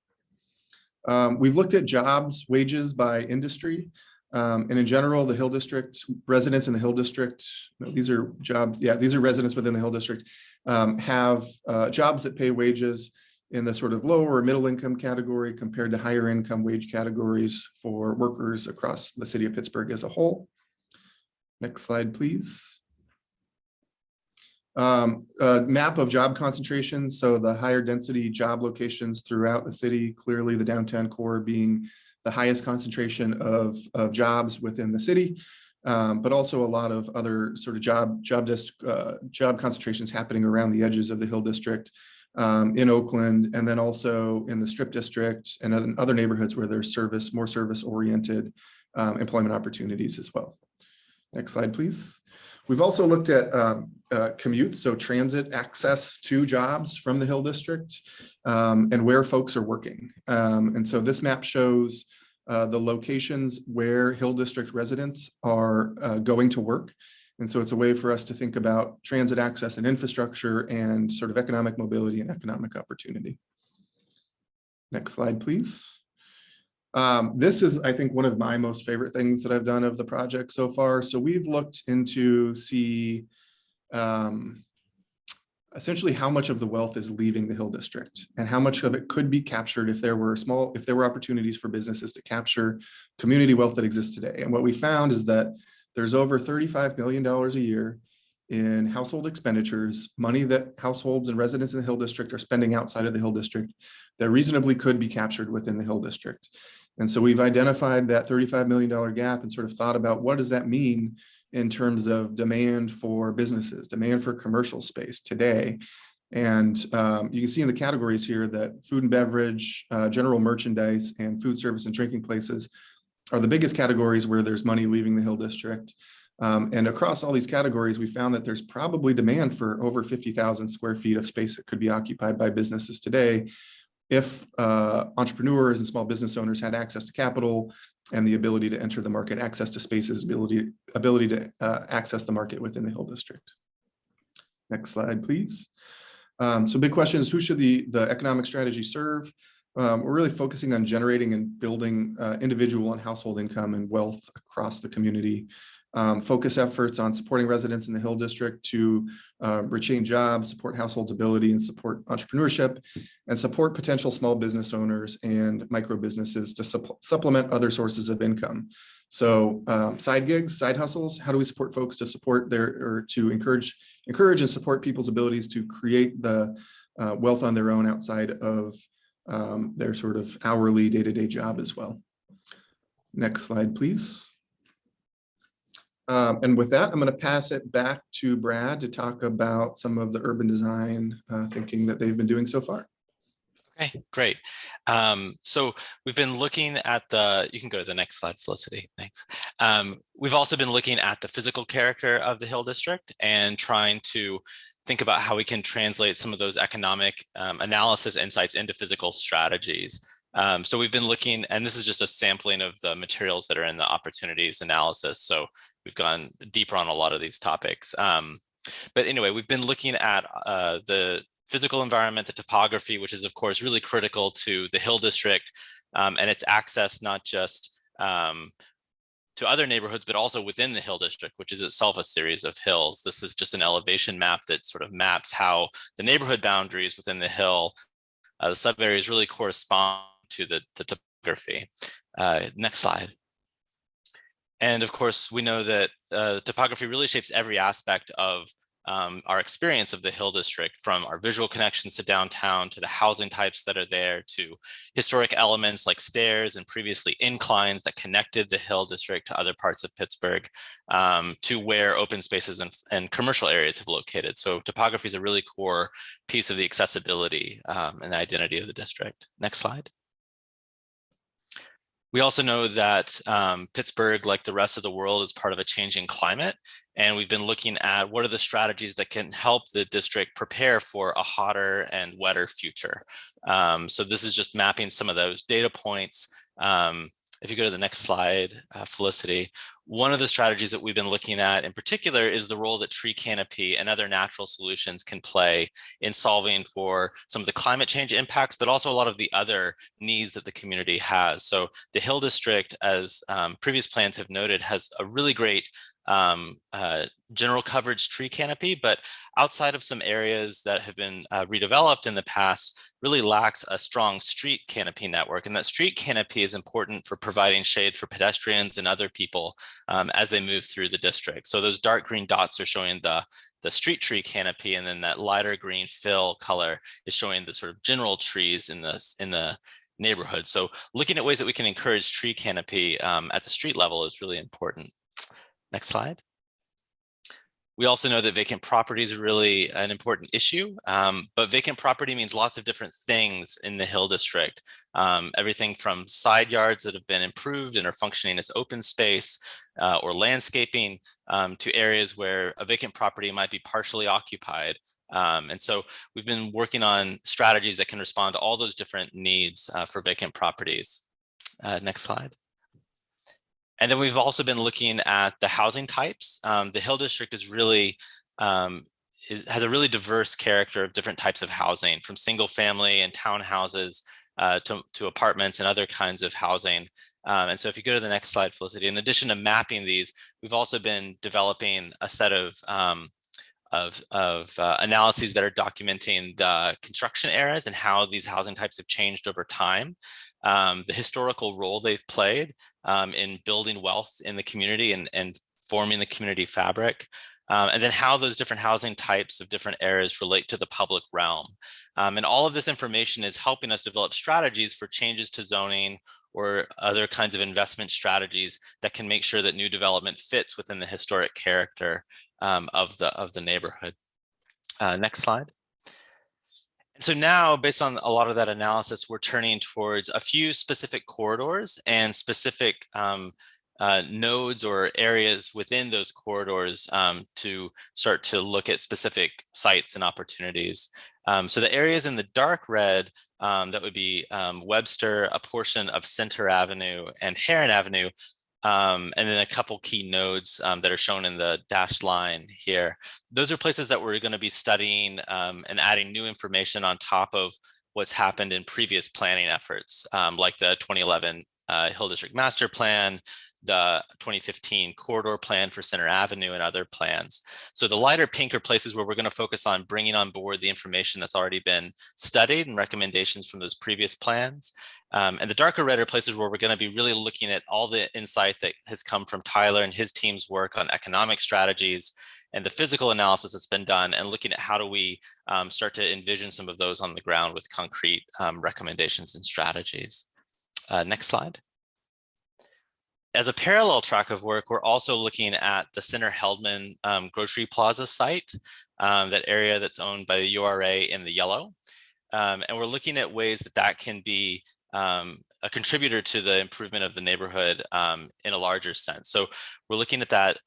We've looked at jobs, wages by industry. And in general, the Hill District, residents in the Hill District, these are jobs, these are residents within the Hill District, have jobs that pay wages in the sort of lower or middle income category compared to higher income wage categories for workers across the city of Pittsburgh as a whole. Next slide, please. A map of job concentrations. So the higher density job locations throughout the city, clearly the downtown core being the highest concentration of jobs within the city, but also a lot of other sort of job concentrations happening around the edges of the Hill District, in Oakland, and then also in the Strip District and other neighborhoods where there's more service-oriented employment opportunities as well. Next slide, please. We've also looked at commutes, so transit access to jobs from the Hill District, and where folks are working. And so this map shows the locations where Hill District residents are going to work. And so it's a way for us to think about transit access and infrastructure and sort of economic mobility and economic opportunity. Next slide, please. This is, I think, one of my most favorite things that I've done of the project so far. So we've looked into essentially how much of the wealth is leaving the Hill District and how much of it could be captured if there were opportunities for businesses to capture community wealth that exists today. And what we found is that there's over $35 million a year in household expenditures, money that households and residents in the Hill District are spending outside of the Hill District that reasonably could be captured within the Hill District. And so we've identified that $35 million gap and sort of thought about what does that mean in terms of demand for businesses, demand for commercial space today. And you can see in the categories here that food and beverage, general merchandise, and food service and drinking places are the biggest categories where there's money leaving the Hill District. And across all these categories, we found that there's probably demand for over 50,000 square feet of space that could be occupied by businesses today if entrepreneurs and small business owners had access to capital and the ability to enter the market, access to spaces, ability to access the market within the Hill District. Next slide, please. So big question is, who should the economic strategy serve? We're really focusing on generating and building individual and household income and wealth across the community. Focus efforts on supporting residents in the Hill District to retain jobs, support household ability, and support entrepreneurship, and support potential small business owners and micro businesses to supplement other sources of income. So side gigs, side hustles, how do we support folks to support or to encourage and support people's abilities to create the wealth on their own outside of their sort of hourly day-to-day job as well. Next slide, please. And with that, I'm going to pass it back to Brad to talk about some of the urban design thinking that they've been doing so far. Okay, great. So we've been looking at you can go to the next slide, Felicity, thanks. We've also been looking at the physical character of the Hill District and trying to think about how we can translate some of those economic analysis insights into physical strategies. So we've been looking, and this is just a sampling of the materials that are in the opportunities analysis. So we've gone deeper on a lot of these topics. But anyway, we've been looking at the physical environment, the topography, which is of course really critical to the Hill District and its access not just to other neighborhoods, but also within the Hill District, which is itself a series of hills. This is just an elevation map that sort of maps how the neighborhood boundaries within the hill, the sub-areas really correspond to the topography. Next slide. And of course, we know that topography really shapes every aspect of our experience of the Hill District, from our visual connections to downtown, to the housing types that are there, to historic elements like stairs and previously inclines that connected the Hill District to other parts of Pittsburgh, to where open spaces and commercial areas have located. So topography is a really core piece of the accessibility and the identity of the district. Next slide. We also know that Pittsburgh, like the rest of the world, is part of a changing climate. And we've been looking at what are the strategies that can help the district prepare for a hotter and wetter future. So this is just mapping some of those data points. If you go to the next slide, Felicity, one of the strategies that we've been looking at in particular is the role that tree canopy and other natural solutions can play in solving for some of the climate change impacts, but also a lot of the other needs that the community has. So the Hill District, as previous plans have noted, has a really great general coverage tree canopy, but outside of some areas that have been redeveloped in the past, really lacks a strong street canopy network. And that street canopy is important for providing shade for pedestrians and other people as they move through the district. So those dark green dots are showing the street tree canopy, and then that lighter green fill color is showing the sort of general trees in the neighborhood. So looking at ways that we can encourage tree canopy at the street level is really important. Next slide. We also know that vacant property is really an important issue, but vacant property means lots of different things in the Hill District. Everything from side yards that have been improved and are functioning as open space or landscaping to areas where a vacant property might be partially occupied. And so we've been working on strategies that can respond to all those different needs for vacant properties. Next slide. And then we've also been looking at the housing types. The Hill District is really has a really diverse character of different types of housing, from single family and townhouses to apartments and other kinds of housing. And so if you go to the next slide, Felicity, in addition to mapping these, we've also been developing a set of analyses that are documenting the construction eras and how these housing types have changed over time. The historical role they've played in building wealth in the community and forming the community fabric, and then how those different housing types of different eras relate to the public realm. And all of this information is helping us develop strategies for changes to zoning or other kinds of investment strategies that can make sure that new development fits within the historic character of the neighborhood. Next slide. So now, based on a lot of that analysis, we're turning towards a few specific corridors and specific nodes or areas within those corridors to start to look at specific sites and opportunities. So the areas in the dark red, that would be Webster, a portion of Center Avenue, and Heron Avenue, and then a couple key nodes that are shown in the dashed line here. Those are places that we're going to be studying and adding new information on top of what's happened in previous planning efforts, like the 2011 Hill District Master Plan, the 2015 Corridor Plan for Center Avenue, and other plans. So the lighter pink are places where we're going to focus on bringing on board the information that's already been studied and recommendations from those previous plans. And the darker red are places where we're going to be really looking at all the insight that has come from Tyler and his team's work on economic strategies and the physical analysis that's been done, and looking at how do we start to envision some of those on the ground with concrete recommendations and strategies. Next slide. As a parallel track of work, we're also looking at the Center Heldman Grocery Plaza site, that area that's owned by the URA in the yellow. And we're looking at ways that that can be a contributor to the improvement of the neighborhood in a larger sense. So we're looking at that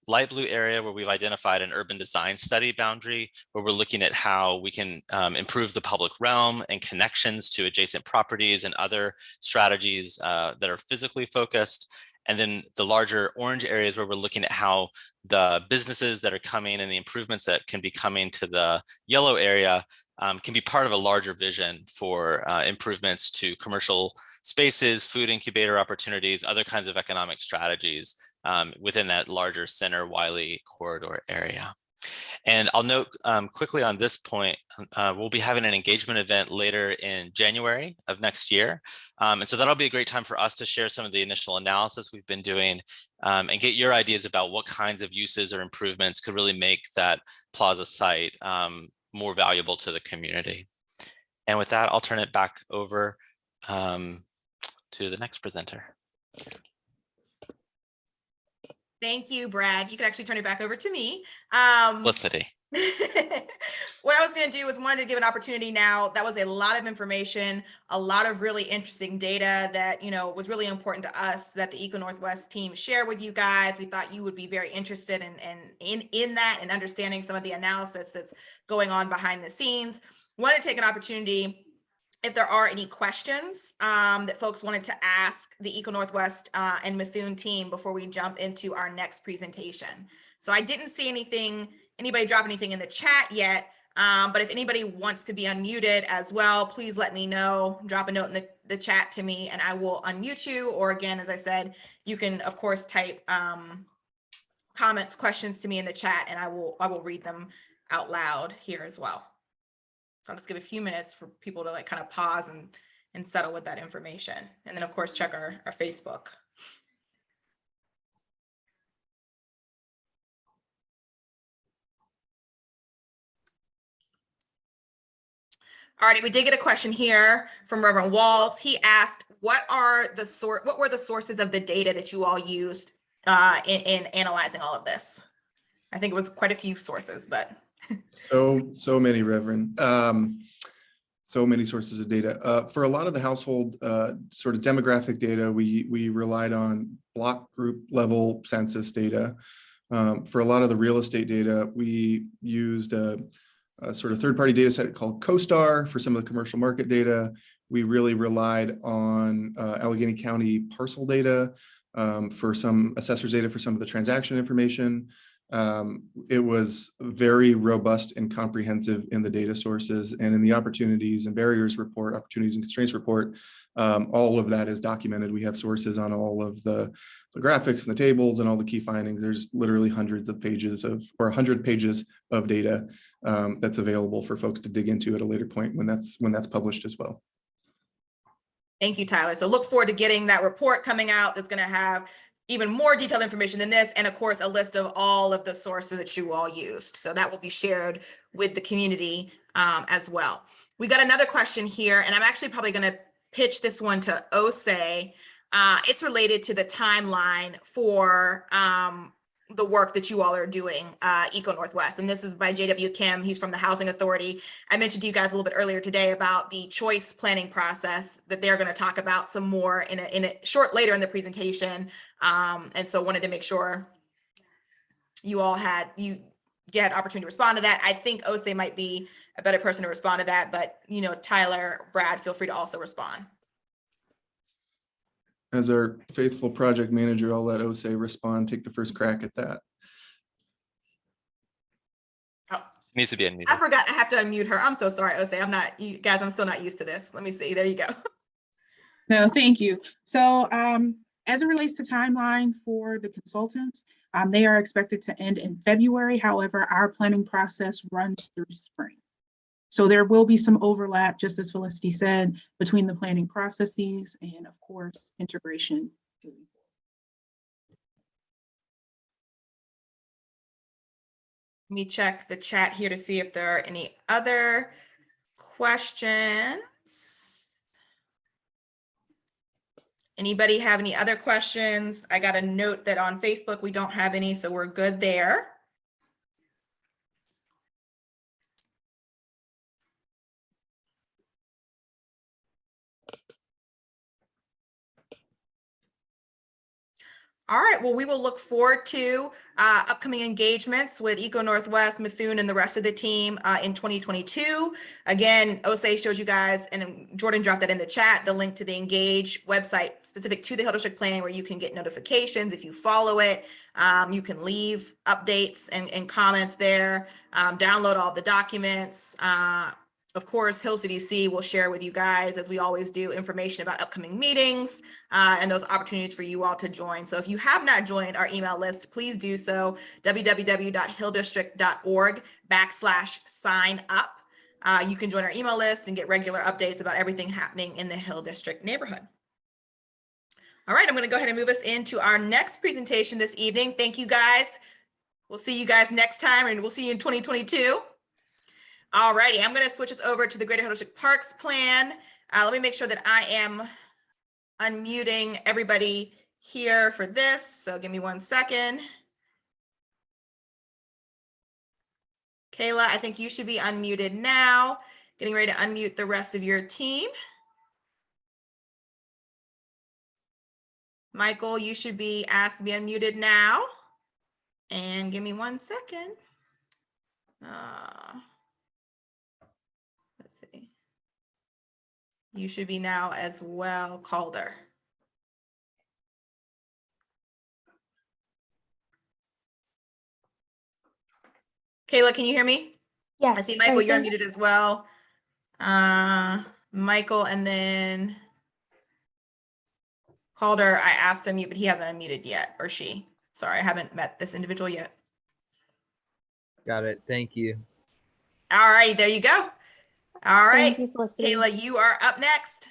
light blue area where we've identified an urban design study boundary, where we're looking at how we can improve the public realm and connections to adjacent properties and other strategies that are physically focused. And then the larger orange areas where we're looking at how the businesses that are coming and the improvements that can be coming to the yellow area can be part of a larger vision for improvements to commercial spaces, food incubator opportunities, other kinds of economic strategies within that larger center Wiley corridor area. And I'll note quickly on this point, we'll be having an engagement event later in January of next year. And so that'll be a great time for us to share some of the initial analysis we've been doing and get your ideas about what kinds of uses or improvements could really make that plaza site more valuable to the community. And with that, I'll turn it back over to the next presenter. Thank you, Brad. You can actually turn it back over to me. Felicity. What I was going to do was wanted to give an opportunity now. That was a lot of information, a lot of really interesting data that, you know, was really important to us that the Eco Northwest team shared with you guys. We thought you would be very interested in that and understanding some of the analysis that's going on behind the scenes. Want to take an opportunity if there are any questions that folks wanted to ask the Eco Northwest and Methuen team before we jump into our next presentation. So I didn't see anybody drop anything in the chat yet, but if anybody wants to be unmuted as well, please let me know. Drop a note in the chat to me and I will unmute you. Or again, as I said, you can of course type comments, questions to me in the chat and I will read them out loud here as well. So I'll just give a few minutes for people to like kind of pause and settle with that information. And then of course, check our Facebook. All right, we did get a question here from Reverend Walls. He asked, what were the sources of the data that you all used in analyzing all of this? I think it was quite a few sources, but. So many, Reverend. So many sources of data. For a lot of the household sort of demographic data, we relied on block group level census data. For a lot of the real estate data, we used a sort of third-party data set called CoStar. For some of the commercial market data, we really relied on Allegheny County parcel data for some assessors data for some of the transaction information. It was very robust and comprehensive in the data sources and in the opportunities and barriers report, opportunities and constraints report. All of that is documented. We have sources on all of the graphics and the tables and all the key findings. There's literally hundreds of pages or 100 pages of data that's available for folks to dig into at a later point when that's published as well. Thank you, Tyler. So look forward to getting that report coming out that's going to have even more detailed information than this, and of course, a list of all of the sources that you all used. So that will be shared with the community as well. We got another question here, and I'm actually probably going to pitch this one to Osei. It's related to the timeline for the work that you all are doing, Eco Northwest. And this is by J.W. Kim. He's from the Housing Authority. I mentioned to you guys a little bit earlier today about the choice planning process that they're going to talk about some more in a short later in the presentation. And so wanted to make sure you all had opportunity to respond to that. I think Osei might be a better person to respond to that, but you know, Tyler, Brad, feel free to also respond. As our faithful project manager, I'll let Osei respond, take the first crack at that. Oh, Needs to be unmuted. I forgot I have to unmute her. I'm so sorry, Osei. I'm still not used to this. Let me see. There you go. No, thank you. So as it relates to timeline for the consultants, they are expected to end in February. However, our planning process runs through spring. So there will be some overlap, just as Felicity said, between the planning processes and of course, integration. Let me check the chat here to see if there are any other questions. Anybody have any other questions? I got a note that on Facebook, we don't have any, so we're good there. All right, well, we will look forward to upcoming engagements with Eco Northwest, Methuen, and the rest of the team in 2022. Again, Osei showed you guys, and Jordan dropped that in the chat, the link to the Engage website specific to the Hill District Plan, where you can get notifications if you follow it. You can leave updates and comments there, download all the documents. Of course, Hill CDC will share with you guys, as we always do, information about upcoming meetings and those opportunities for you all to join. So if you have not joined our email list, please do so, www.hilldistrict.org/sign up. You can join our email list and get regular updates about everything happening in the Hill District neighborhood. All right, I'm going to go ahead and move us into our next presentation this evening. Thank you, guys. We'll see you guys next time, and we'll see you in 2022. All righty, I'm going to switch us over to the Greater Hill District Parks Plan. Let me make sure that I am unmuting everybody here for this. So give me 1 second. Kayla, I think you should be unmuted now. Getting ready to unmute the rest of your team. Michael, you should be asked to be unmuted now. And give me 1 second. Let's see. You should be now as well, Calder. Kayla, can you hear me? Yes. I see Michael, you're unmuted as well. Michael, and then Calder, I asked him, but he hasn't unmuted yet, or she. Sorry, I haven't met this individual yet. Got it. Thank you. All right, there you go. All right, Thank you, Felicity. Kayla, you are up next.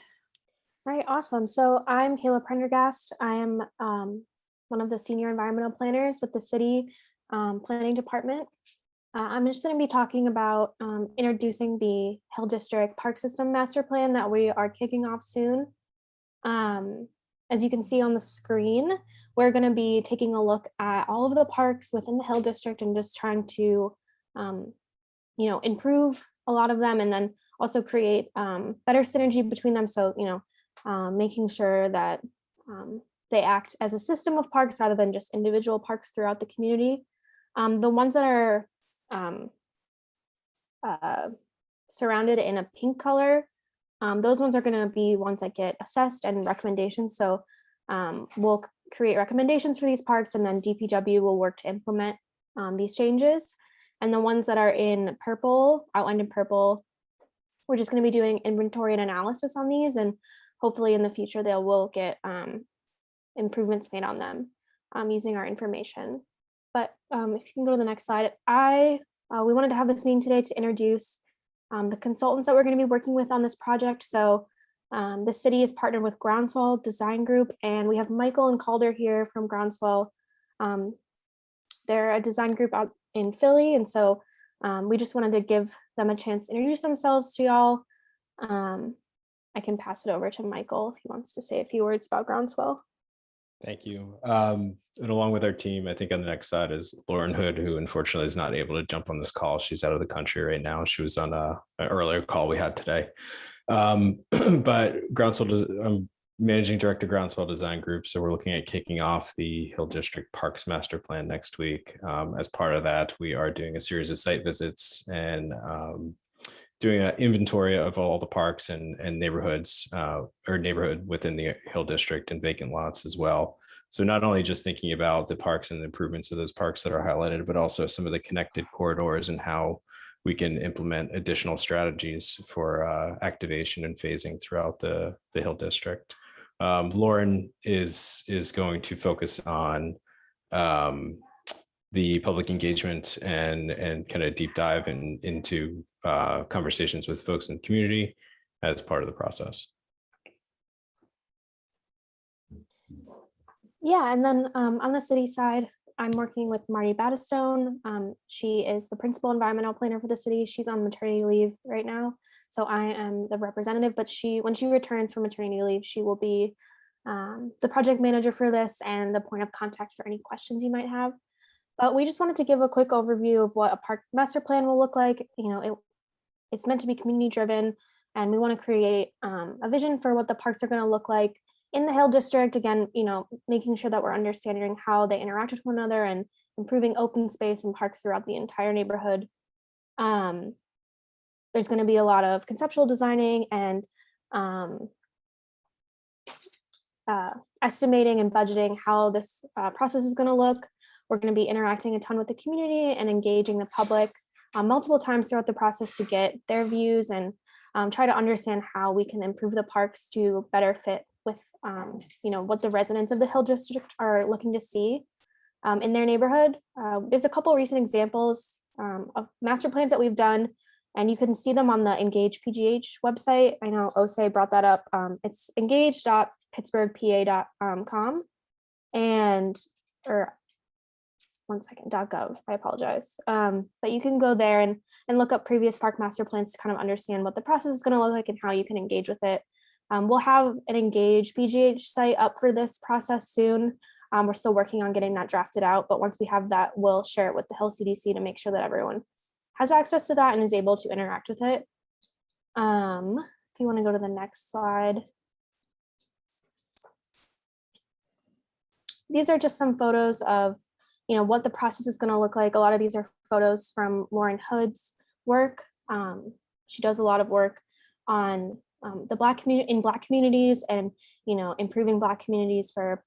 All right, awesome. So I'm Kayla Prendergast. I am one of the senior environmental planners with the city planning department. I'm just going to be talking about introducing the Hill District Park System Master Plan that we are kicking off soon. As you can see on the screen, we're going to be taking a look at all of the parks within the Hill District and just trying to, improve a lot of them, and then also create better synergy between them. So, making sure that they act as a system of parks rather than just individual parks throughout the community. The ones that are surrounded in a pink color, those ones are going to be ones that get assessed and recommendations. So we'll create recommendations for these parks, and then DPW will work to implement these changes. And the ones that are in purple, outlined in purple, we're just going to be doing inventory and analysis on these, and hopefully in the future they will get improvements made on them using our information. But if you can go to the next slide, we wanted to have this meeting today to introduce the consultants that we're going to be working with on this project. So the city is partnered with Groundswell Design Group, and we have Michael and Calder here from Groundswell. They're a design group out in Philly, and so we just wanted to give them a chance to introduce themselves to y'all. I can pass it over to Michael if he wants to say a few words about Groundswell. Thank you. And along with our team, I think on the next slide is Lauren Hood, who unfortunately is not able to jump on this call. She's out of the country right now. She was on an earlier call we had today. But Groundswell, I'm Managing Director, Groundswell Design Group. So we're looking at kicking off the Hill District Parks Master Plan next week. As part of that, we are doing a series of site visits and doing an inventory of all the parks and neighborhoods or neighborhood within the Hill District and vacant lots as well. So not only just thinking about the parks and the improvements of those parks that are highlighted, but also some of the connected corridors and how we can implement additional strategies for activation and phasing throughout the Hill District. Lauren is going to focus on the public engagement and kind of deep dive into conversations with folks in the community as part of the process. Yeah, and then on the city side, I'm working with Marty Battistone. She is the principal environmental planner for the city. She's on maternity leave right now, so I am the representative, but when she returns from maternity leave, she will be the project manager for this and the point of contact for any questions you might have. But we just wanted to give a quick overview of what a park master plan will look like. It's meant to be community driven, and we want to create a vision for what the parks are going to look like in the Hill District, again, making sure that we're understanding how they interact with one another and improving open space and parks throughout the entire neighborhood. There's going to be a lot of conceptual designing and estimating and budgeting how this process is going to look. We're going to be interacting a ton with the community and engaging the public multiple times throughout the process to get their views and try to understand how we can improve the parks to better fit with what the residents of the Hill District are looking to see in their neighborhood. There's a couple recent examples of master plans that we've done, and you can see them on the Engage PGH website. I know Osei brought that up. It's engage.pittsburghpa.com or .gov. I apologize. But you can go there and look up previous park master plans to kind of understand what the process is going to look like and how you can engage with it. We'll have an Engage PGH site up for this process soon. We're still working on getting that drafted out, but once we have that, we'll share it with the Hill CDC to make sure that everyone has access to that and is able to interact with it. If you want to go to the next slide. These are just some photos of what the process is going to look like. A lot of these are photos from Lauren Hood's work. She does a lot of work on the Black communities and improving Black communities for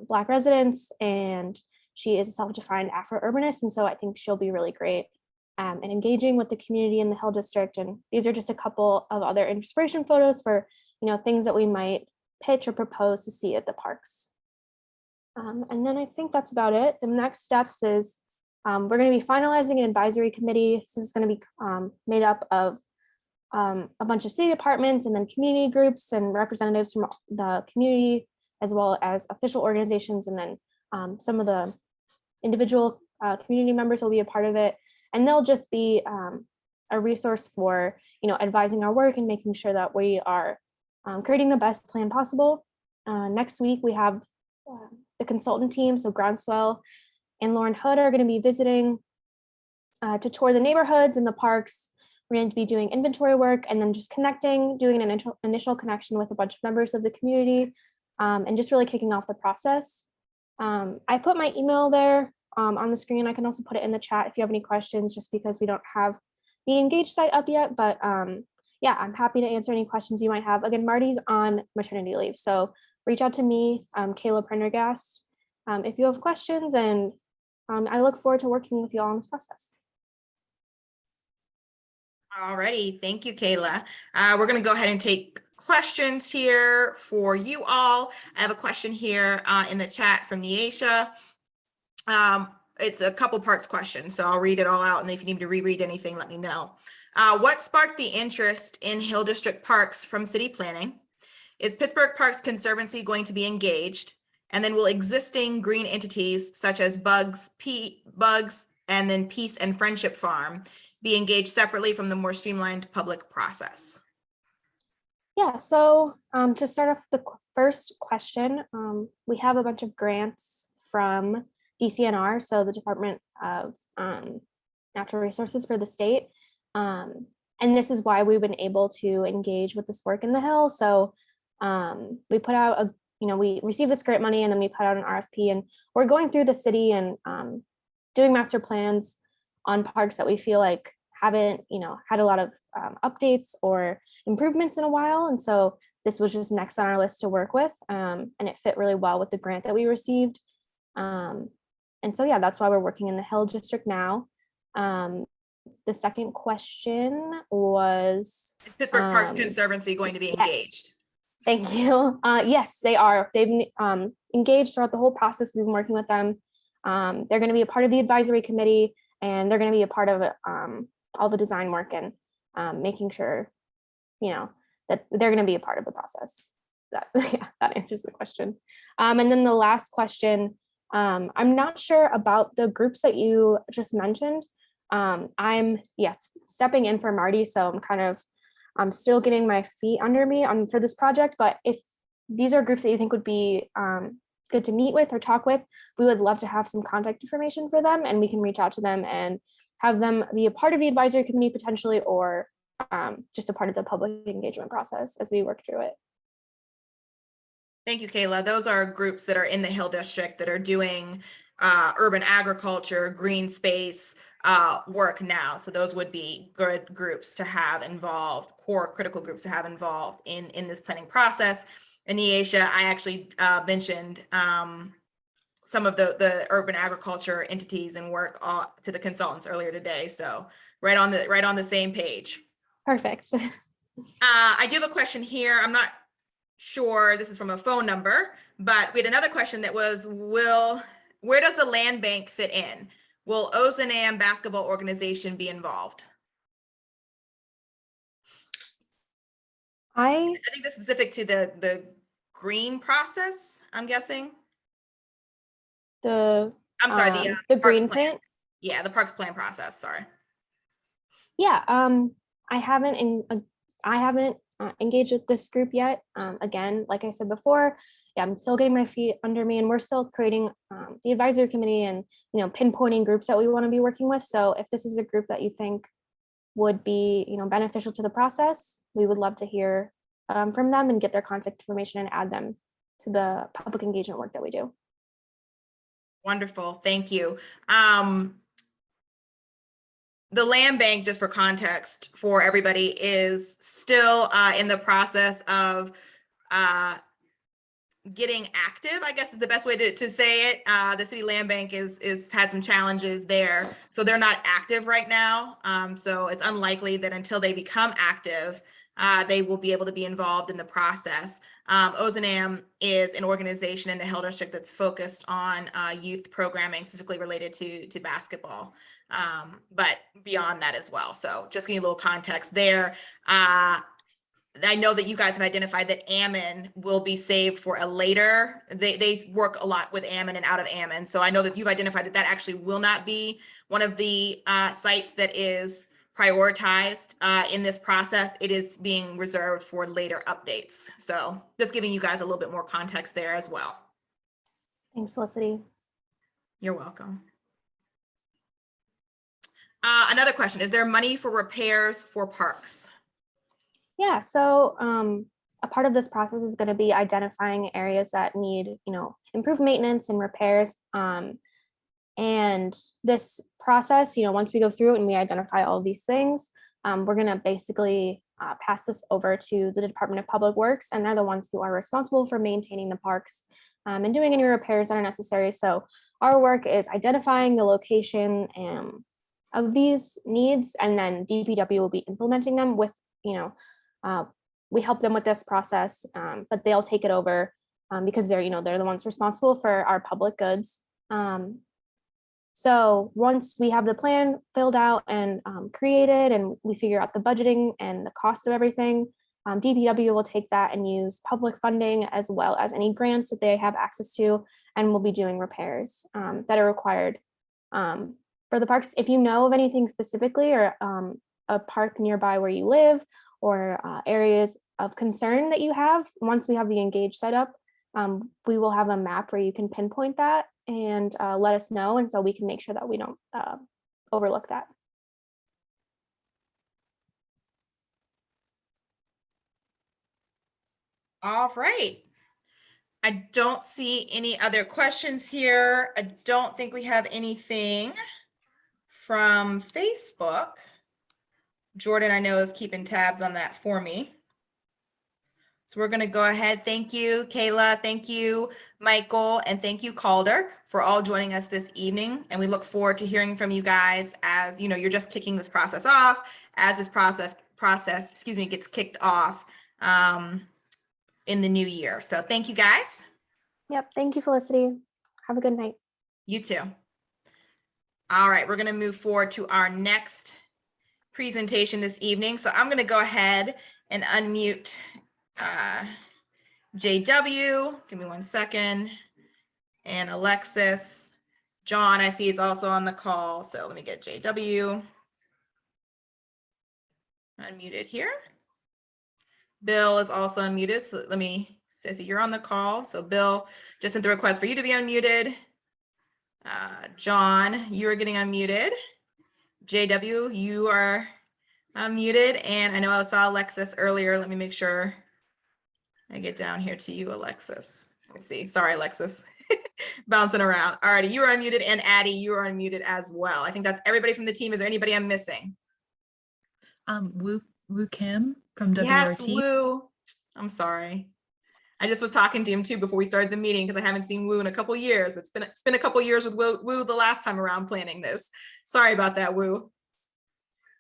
Black residents, and she is a self-defined Afro-urbanist, and so I think she'll be really great and engaging with the community in the Hill District. And these are just a couple of other inspiration photos for things that we might pitch or propose to see at the parks. And then I think that's about it. The next steps is we're going to be finalizing an advisory committee. This is going to be made up of a bunch of city departments and then community groups and representatives from the community, as well as official organizations. And then some of the individual community members will be a part of it. And they'll just be a resource for, advising our work and making sure that we are creating the best plan possible. Next week, we have the consultant team, so Groundswell and Lauren Hood are going to be visiting to tour the neighborhoods and the parks. We're going to be doing inventory work and then just doing an initial connection with a bunch of members of the community and just really kicking off the process. I put my email there on the screen. I can also put it in the chat if you have any questions, just because we don't have the Engage site up yet. But yeah, I'm happy to answer any questions you might have. Again, Marty's on maternity leave, so reach out to me, Kayla Prendergast, if you have questions, and I look forward to working with you all on this process. All righty, thank you, Kayla. We're going to go ahead and take questions here for you all. I have a question here in the chat from Neisha. It's a couple parts question, so I'll read it all out, and if you need to reread anything, let me know. What sparked the interest in Hill District parks from city planning? Is Pittsburgh Parks Conservancy going to be engaged? And then will existing green entities such as Bugs, and then Peace and Friendship Farm be engaged separately from the more streamlined public process? Yeah, so to start off the first question, we have a bunch of grants from DCNR, so the Department of Natural Resources for the state. And this is why we've been able to engage with this work in the Hill. So we put out we received this grant money, and then we put out an RFP, and we're going through the city and doing master plans on parks that we feel like haven't had a lot of updates or improvements in a while. And so this was just next on our list to work with, and it fit really well with the grant that we received. And so yeah, that's why we're working in the Hill District now. The second question was, Is Pittsburgh Parks Conservancy going to be engaged? Yes. Thank you. Yes, they are. They've engaged throughout the whole process. We've been working with them. They're going to be a part of the advisory committee, and they're going to be a part of all the design work and making sure, that they're going to be a part of the process. That answers the question. And then the last question, I'm not sure about the groups that you just mentioned. I'm stepping in for Marty, so I'm still getting my feet under me for this project. But if these are groups that you think would be good to meet with or talk with, we would love to have some contact information for them, and we can reach out to them and have them be a part of the advisory committee potentially, or just a part of the public engagement process as we work through it. Thank you, Kayla. Those are groups that are in the Hill District that are doing urban agriculture, green space work now. So those would be good groups to have involved, core critical groups to have involved in this planning process. And Neisha, I actually mentioned some of the urban agriculture entities and work to the consultants earlier today. So right on the same page. Perfect. I do have a question here. I'm not sure this is from a phone number, but we had another question that was, where does the land bank fit in? Will Ozanam basketball organization be involved? I I think that's specific to the green process, I'm guessing. the I'm sorry, the the Parks green plan. print. Yeah, the Parks plan process, sorry. Yeah, I haven't engaged with this group yet. Again, like I said before, yeah, I'm still getting my feet under me, and we're still creating the advisory committee and pinpointing groups that we want to be working with. So if this is a group that you think would be beneficial to the process, we would love to hear from them and get their contact information and add them to the public engagement work that we do. Wonderful, thank you. The land bank, just for context for everybody, is still in the process of getting active, I guess is the best way to say it. The city land bank is had some challenges there, so they're not active right now. So it's unlikely that until they become active, they will be able to be involved in the process. Ozanam is an organization in the Hill District that's focused on youth programming, specifically related to basketball, but beyond that as well. So just giving you a little context there. I know that you guys have identified that Ammon will be saved for a later. They work a lot with Ammon and out of Ammon. So I know that you've identified that actually will not be one of the sites that is prioritized in this process. It is being reserved for later updates. So just giving you guys a little bit more context there as well. Thanks, Felicity. You're welcome. Another question, is there money for repairs for parks? Yeah, so a part of this process is going to be identifying areas that need, improved maintenance and repairs. And this process, once we go through it and we identify all of these things, we're going to basically pass this over to the Department of Public Works, and they're the ones who are responsible for maintaining the parks and doing any repairs that are necessary. So our work is identifying the location of these needs, and then DPW will be implementing them with, we help them with this process, but they'll take it over because they're the ones responsible for our public goods. So once we have the plan filled out and created, and we figure out the budgeting and the cost of everything, DPW will take that and use public funding as well as any grants that they have access to, and we'll be doing repairs that are required for the parks. If you know of anything specifically, or a park nearby where you live, or areas of concern that you have, once we have the Engage set up, we will have a map where you can pinpoint that and let us know, and so we can make sure that we don't overlook that. All right. I don't see any other questions here. I don't think we have anything from Facebook. Jordan, I know, is keeping tabs on that for me. So we're going to go ahead. Thank you, Kayla. Thank you, Michael. And thank you, Calder, for all joining us this evening. And we look forward to hearing from you guys as, you're just kicking this process off, as this process, gets kicked off in the new year. So thank you, guys. Yep. Thank you, Felicity. Have a good night. You too. All right. We're going to move forward to our next presentation this evening. So I'm going to go ahead and unmute JW. Give me 1 second. And Alexis. John, I see, is also on the call. So let me get JW unmuted here. Bill is also unmuted. So let me, Ceci, you're on the call. So Bill just sent the request for you to be unmuted. John, you are getting unmuted. JW, you are unmuted. And I know I saw Alexis earlier. Let me make sure I get down here to you, Alexis. Let's see. Sorry, Alexis. Bouncing around. All righty, you are unmuted, and Addie, you are unmuted as well. I think that's everybody from the team. Is there anybody I'm missing? Woo Kim from Yes, WRT. Woo. I'm sorry. I just was talking to him too before we started the meeting because I haven't seen Woo in a couple years. It's been a couple years with Woo the last time around planning this. Sorry about that, Woo.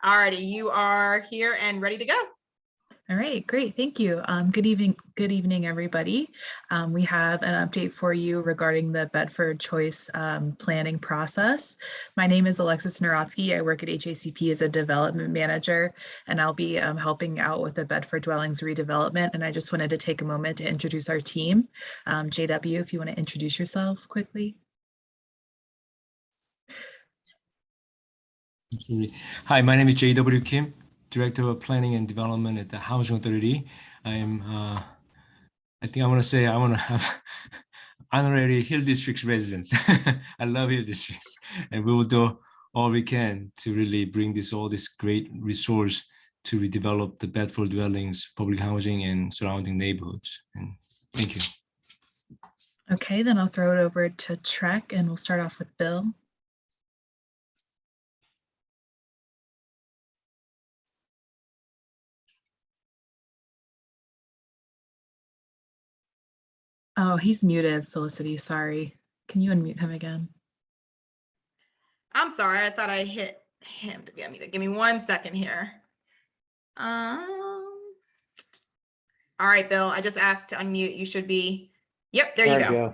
All righty, you are here and ready to go. All right, great, thank you. Good evening, everybody. We have an update for you regarding the Bedford Choice planning process. My name is Alexis Narotsky. I work at HACP as a development manager, and I'll be helping out with the Bedford Dwellings redevelopment. And I just wanted to take a moment to introduce our team. JW, if you want to introduce yourself quickly. Absolutely. Hi, my name is JW Kim, Director of Planning and Development at the Housing Authority. I think I want to say I'm honorary Hill District residents. I love Hill District, and we will do all we can to really bring all this great resource to redevelop the Bedford dwellings, public housing, and surrounding neighborhoods. And thank you. Okay, then I'll throw it over to Trek, and we'll start off with Bill. Oh, he's muted, Felicity, sorry. Can you unmute him again? I'm sorry, I thought I hit him to be unmuted. Give me 1 second here. All right, Bill, I just asked to unmute. You should be, yep, there you go.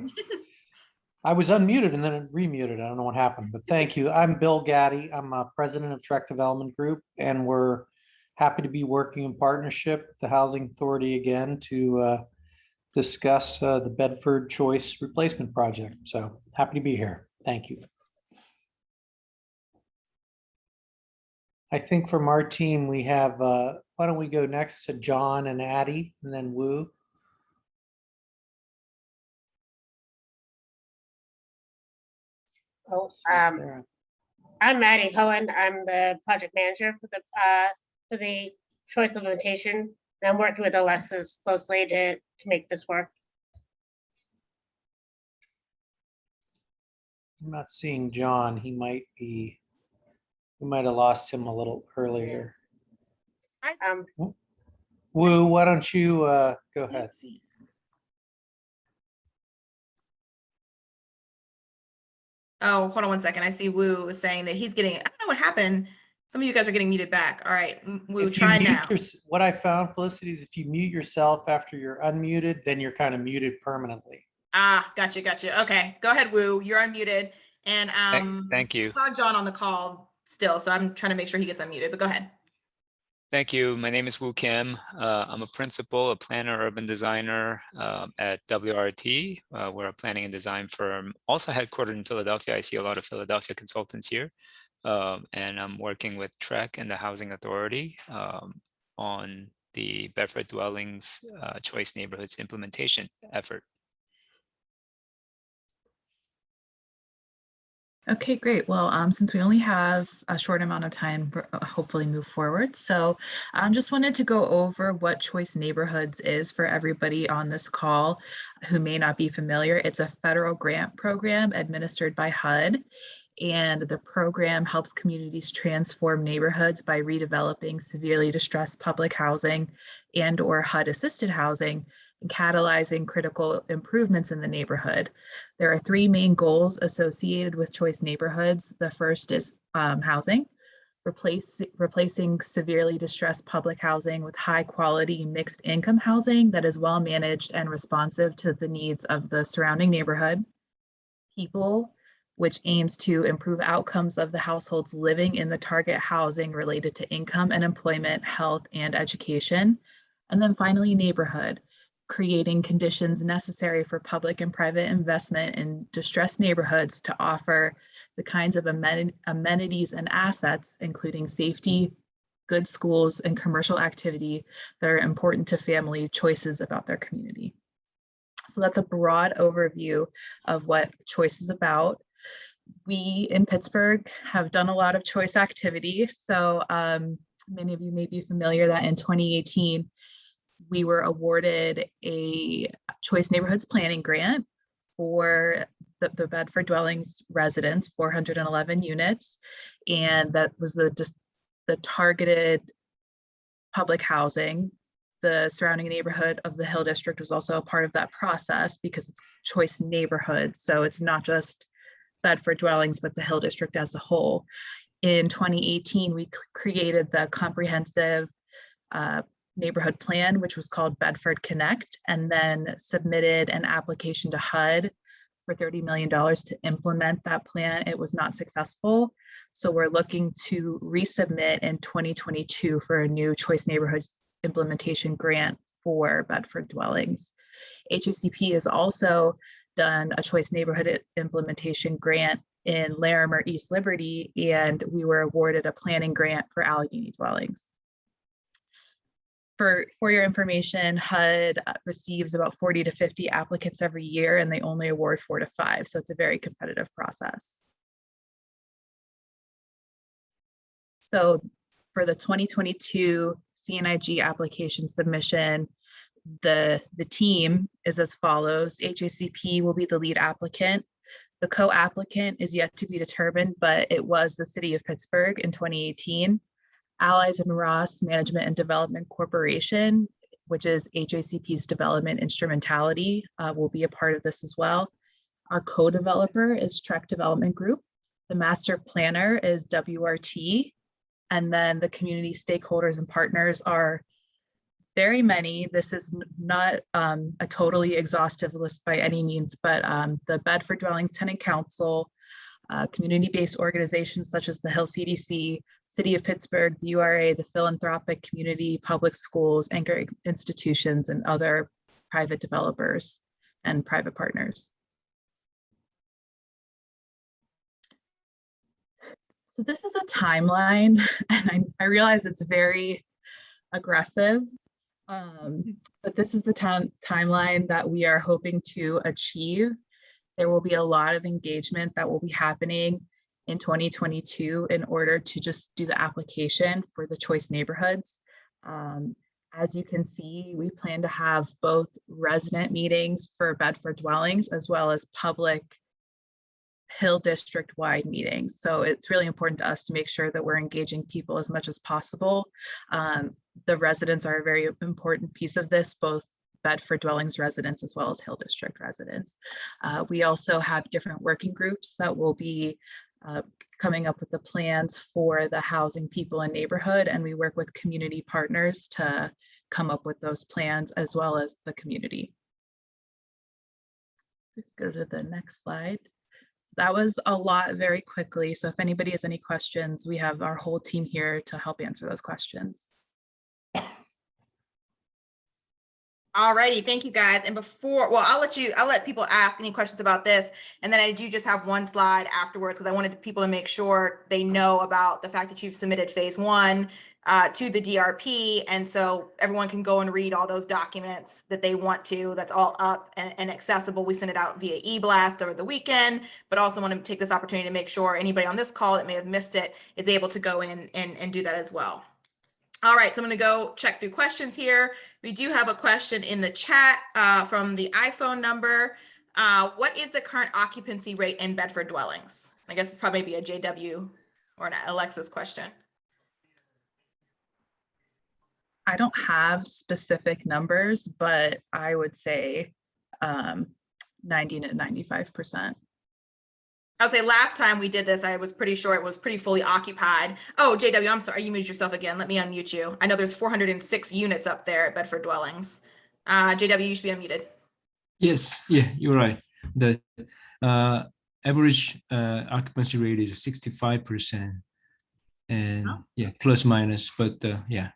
I was unmuted and then it remuted. I don't know what happened, but thank you. I'm Bill Gaddy. I'm a president of Trek Development Group, and we're happy to be working in partnership with the Housing Authority again to discuss the Bedford Choice Replacement Project. So happy to be here. Thank you. I think from our team, we have, why don't we go next to John and Addie and then Woo. Oh, I'm Maddie Cohen. I'm the project manager for the choice implementation, and I'm working with Alexis closely to make this work. I'm not seeing John. We might have lost him a little earlier. Woo, why don't you go ahead? Oh, hold on 1 second. I see Woo is saying that he's getting, I don't know what happened. Some of you guys are getting muted back. All right, Woo, try now. What I found, Felicity, is if you mute yourself after you're unmuted, then you're kind of muted permanently. Ah, gotcha. Okay, go ahead, Woo. You're unmuted. And thank you. I saw John on the call still, so I'm trying to make sure he gets unmuted, but go ahead. Thank you. My name is Woo Kim. I'm a principal, a planner, urban designer at WRT. We're a planning and design firm, also headquartered in Philadelphia. I see a lot of Philadelphia consultants here. And I'm working with Trek and the Housing Authority on the Bedford Dwellings Choice Neighborhoods implementation effort. Okay, great. Well, since we only have a short amount of time, hopefully move forward. So I just wanted to go over what Choice Neighborhoods is for everybody on this call who may not be familiar. It's a federal grant program administered by HUD. And the program helps communities transform neighborhoods by redeveloping severely distressed public housing and/or HUD-assisted housing and catalyzing critical improvements in the neighborhood. There are three main goals associated with Choice Neighborhoods. The first is housing, replacing severely distressed public housing with high-quality mixed income housing that is well managed and responsive to the needs of the surrounding neighborhood. People, which aims to improve outcomes of the households living in the target housing related to income and employment, health, and education. And then finally, neighborhood, creating conditions necessary for public and private investment in distressed neighborhoods to offer the kinds of amenities and assets, including safety, good schools, and commercial activity that are important to family choices about their community. So that's a broad overview of what Choice is about. We in Pittsburgh have done a lot of choice activity. So many of you may be familiar that in 2018, we were awarded a Choice Neighborhoods Planning Grant for the Bedford Dwellings residents, 411 units. And that was the targeted public housing. The surrounding neighborhood of the Hill District was also a part of that process because it's choice neighborhoods. So it's not just Bedford Dwellings, but the Hill District as a whole. In 2018, we created the comprehensive neighborhood plan, which was called Bedford Connect, and then submitted an application to HUD for $30 million to implement that plan. It was not successful. So we're looking to resubmit in 2022 for a new Choice Neighborhoods implementation grant for Bedford Dwellings. HACP has also done a Choice Neighborhood implementation grant in Larimer, East Liberty, and we were awarded a planning grant for Allegheny Dwellings. For your information, HUD receives about 40 to 50 applicants every year, and they only award 4 to 5. So it's a very competitive process. So for the 2022 CNIG application submission, the team is as follows. HACP will be the lead applicant. The co-applicant is yet to be determined, but it was the city of Pittsburgh in 2018. Allies and Ross Management and Development Corporation, which is HACP's development instrumentality, will be a part of this as well. Our co-developer is Trek Development Group. The master planner is WRT. And then the community stakeholders and partners are very many. This is not a totally exhaustive list by any means, but the Bedford Dwellings Tenant Council, community-based organizations such as the Hill CDC, City of Pittsburgh, the URA, the philanthropic community, public schools, anchor institutions, and other private developers and private partners. So this is a timeline, and I realize it's very aggressive, but this is the timeline that we are hoping to achieve. There will be a lot of engagement that will be happening in 2022 in order to just do the application for the choice neighborhoods. As you can see, we plan to have both resident meetings for Bedford Dwellings as well as public Hill District-wide meetings. So it's really important to us to make sure that we're engaging people as much as possible. The residents are a very important piece of this, both Bedford Dwellings residents as well as Hill District residents. We also have different working groups that will be coming up with the plans for the housing people and neighborhood, and we work with community partners to come up with those plans as well as the community. Let's go to the next slide. So that was a lot very quickly. So if anybody has any questions, we have our whole team here to help answer those questions. All righty, thank you guys. And before, well, I'll let people ask any questions about this. And then I do just have one slide afterwards because I wanted people to make sure they know about the fact that you've submitted phase 1 to the DRP. And so everyone can go and read all those documents that they want to. That's all up and accessible. We send it out via e-blast over the weekend, but also want to take this opportunity to make sure anybody on this call that may have missed it is able to go in and do that as well. All right, so I'm going to go check through questions here. We do have a question in the chat from the iPhone number. What is the current occupancy rate in Bedford Dwellings? I guess it's probably be a JW or an Alexis question. I don't have specific numbers, but I would say 90 to 95%. I'll say last time we did this, I was pretty sure it was pretty fully occupied. Oh, JW, I'm sorry, you muted yourself again. Let me unmute you. I know there's 406 units up there at Bedford Dwellings. JW, you should be unmuted. Yes, yeah, you're right. The average occupancy rate is 65%, and yeah, plus minus, but yeah.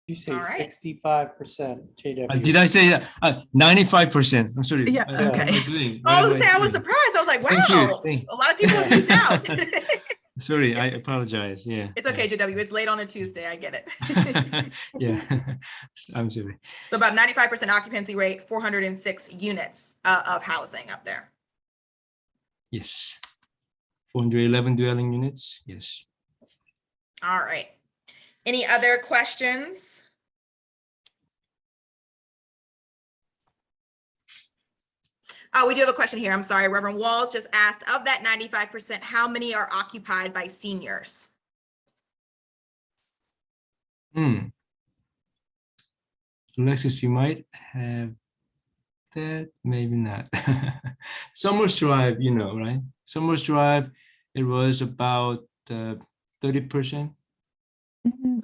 You say All right. 65%, JW. Did I say 95%? I'm sorry. Yeah, okay. I was surprised. I was like, wow, a lot of people have moved out. Sorry, I apologize. Yeah. It's okay, JW. It's late on a Tuesday. I get it. Yeah, I'm sorry. So about 95% occupancy rate, 406 units of housing up there. Yes. 411 dwelling units. Yes. All right. Any other questions? Oh, we do have a question here. I'm sorry. Reverend Walls just asked, of that 95%, how many are occupied by seniors? Alexis, you might have that, maybe not. Summers Drive, you know, right? Summers Drive, it was about 30%.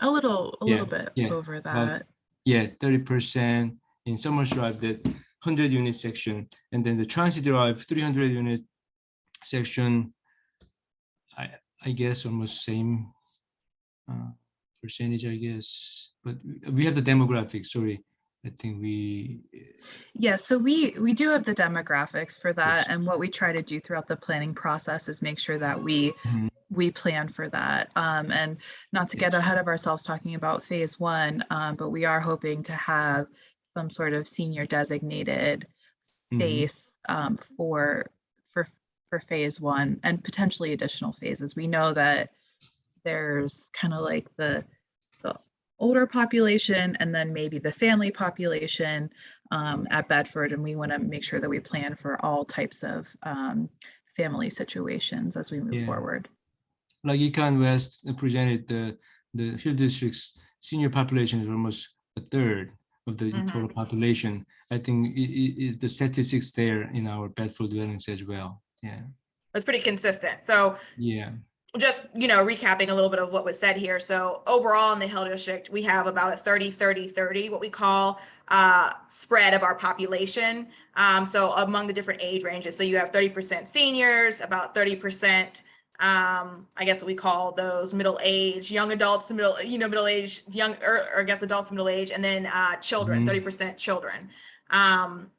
A little Yeah, bit yeah, over about- that. Yeah, 30% in Summers Drive, that 100 unit section, and then the Transit Drive 300 unit section. I guess almost same percentage, I guess, but we have the demographics. Sorry, I think we. Yeah, so we do have the demographics for that, Yes. and what we try to do throughout the planning process is make sure that we plan for that. And not to get ahead of ourselves talking about phase one, but we are hoping to have some sort of senior designated space for phase one and potentially additional phases. We know that there's kind of like the older population and then maybe the family population at Bedford, and we want to make sure that we plan for all types of family situations as we move forward. Like Econ West presented, the Hill District's senior population is almost a third of the total population. I think the statistics there in our Bedford dwellings as well. Yeah, It's pretty consistent. So yeah. Just, recapping a little bit of what was said here. So overall in the Hill District, we have about a 30-30-30, what we call spread of our population. So among the different age ranges. So you have 30% seniors, about 30%, I guess what we call those middle age, young adults, middle age, young, or I guess adults, middle age, and then children, 30% children.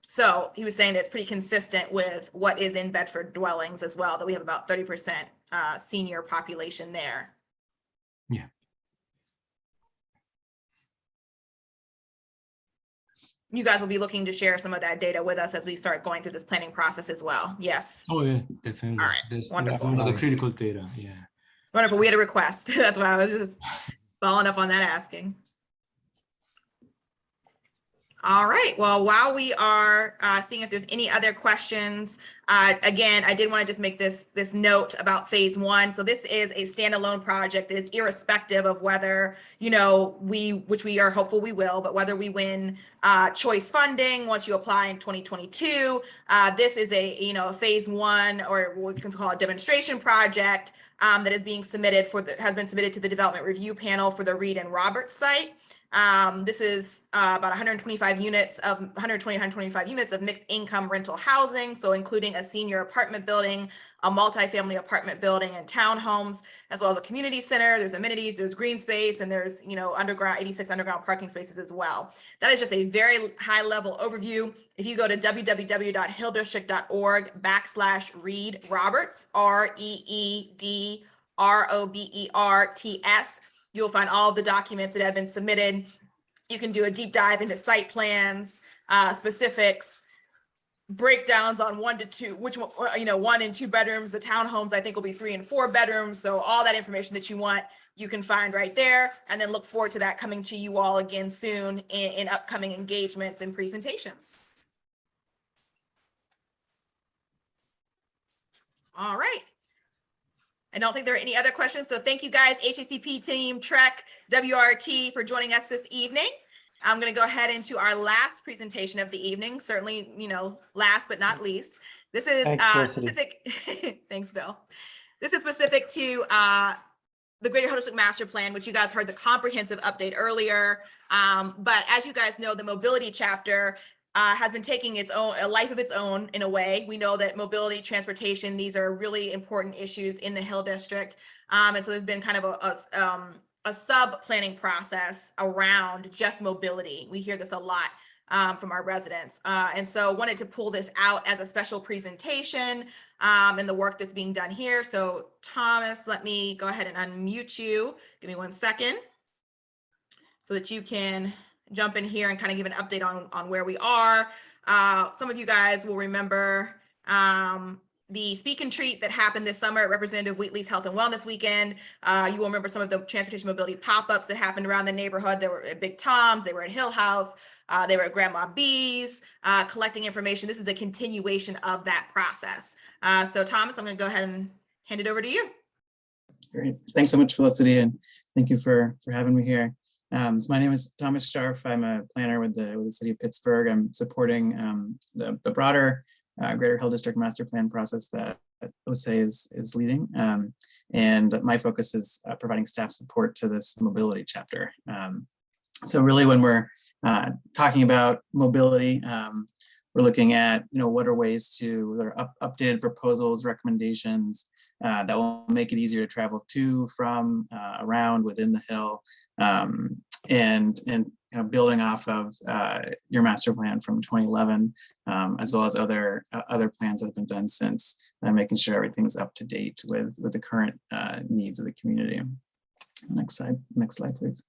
So he was saying that it's pretty consistent with what is in Bedford dwellings as well, that we have about 30% senior population there. Yeah. You guys will be looking to share some of that data with us as we start going through this planning process as well. Yes. Oh yeah, definitely. All right. That's Wonderful. one of the critical data. Yeah. Wonderful. We had a request. That's why I was just following up on that asking. All right. Well, while we are seeing if there's any other questions, again, I did want to just make this note about phase one. So this is a standalone project that is irrespective of whether, which we are hopeful we will, but whether we win choice funding once you apply in 2022. This is a phase one, or what we can call a demonstration project that is being submitted has been submitted to the development review panel for the Reed and Roberts site. This is about 125 units of mixed income rental housing. So including a senior apartment building, a multifamily apartment building, and townhomes, as well as a community center. There's amenities, there's green space, and there's, 86 underground parking spaces as well. That is just a very high level overview. If you go to www.hilldistrict.org/Reed Roberts, REEDROBERTS, you'll find all of the documents that have been submitted. You can do a deep dive into site plans, specifics, breakdowns on 1 to 2, which 1 and 2 bedrooms. The townhomes, I think, will be 3 and 4 bedrooms. So all that information that you want, you can find right there. And then look forward to that coming to you all again soon in upcoming engagements and presentations. All right. I don't think there are any other questions. So thank you guys, HACP team, Trek, WRT, for joining us this evening. I'm going to go ahead into our last presentation of the evening. Certainly, last but not least. This is specific. Thanks, Bill. This is specific to the Greater Hill District Master Plan, which you guys heard the comprehensive update earlier. But as you guys know, the mobility chapter has been taking a life of its own in a way. We know that mobility, transportation, these are really important issues in the Hill District. And so there's been kind of a sub-planning process around just mobility. We hear this a lot from our residents. And so wanted to pull this out as a special presentation and the work that's being done here. So Thomas, let me go ahead and unmute you. Give me 1 second so that you can jump in here and kind of give an update on where we are. Some of you guys will remember the speak and treat that happened this summer at Representative Wheatley's Health and Wellness Weekend. You will remember some of the transportation mobility pop-ups that happened around the neighborhood. They were at Big Tom's, they were at Hill House, they were at Grandma B's, collecting information. This is a continuation of that process. So Thomas, I'm going to go ahead and hand it over to you. Great. Thanks so much, Felicity, and thank you for having me here. So my name is Thomas Scharf. I'm a planner with the City of Pittsburgh. I'm supporting the broader Greater Hill District Master Plan process that OSE is leading. And my focus is providing staff support to this mobility chapter. So really when we're talking about mobility, we're looking at, what are ways to updated proposals, recommendations that will make it easier to travel to, from, around, within the Hill, and building off of your master plan from 2011, as well as other plans that have been done since, making sure everything's up to date with the current needs of the community. Next slide, please.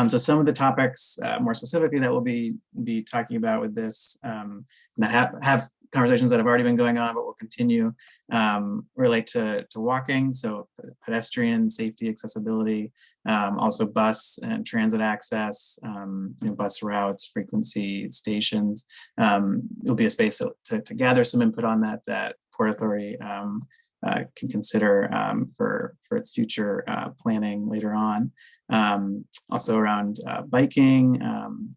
So some of the topics more specifically that we'll be talking about with this that have conversations that have already been going on, but will continue, relate to walking, so pedestrian safety, accessibility, also bus and transit access, bus routes, frequency, stations. There'll be a space to gather some input on that Port Authority can consider for its future planning later on. Also around biking,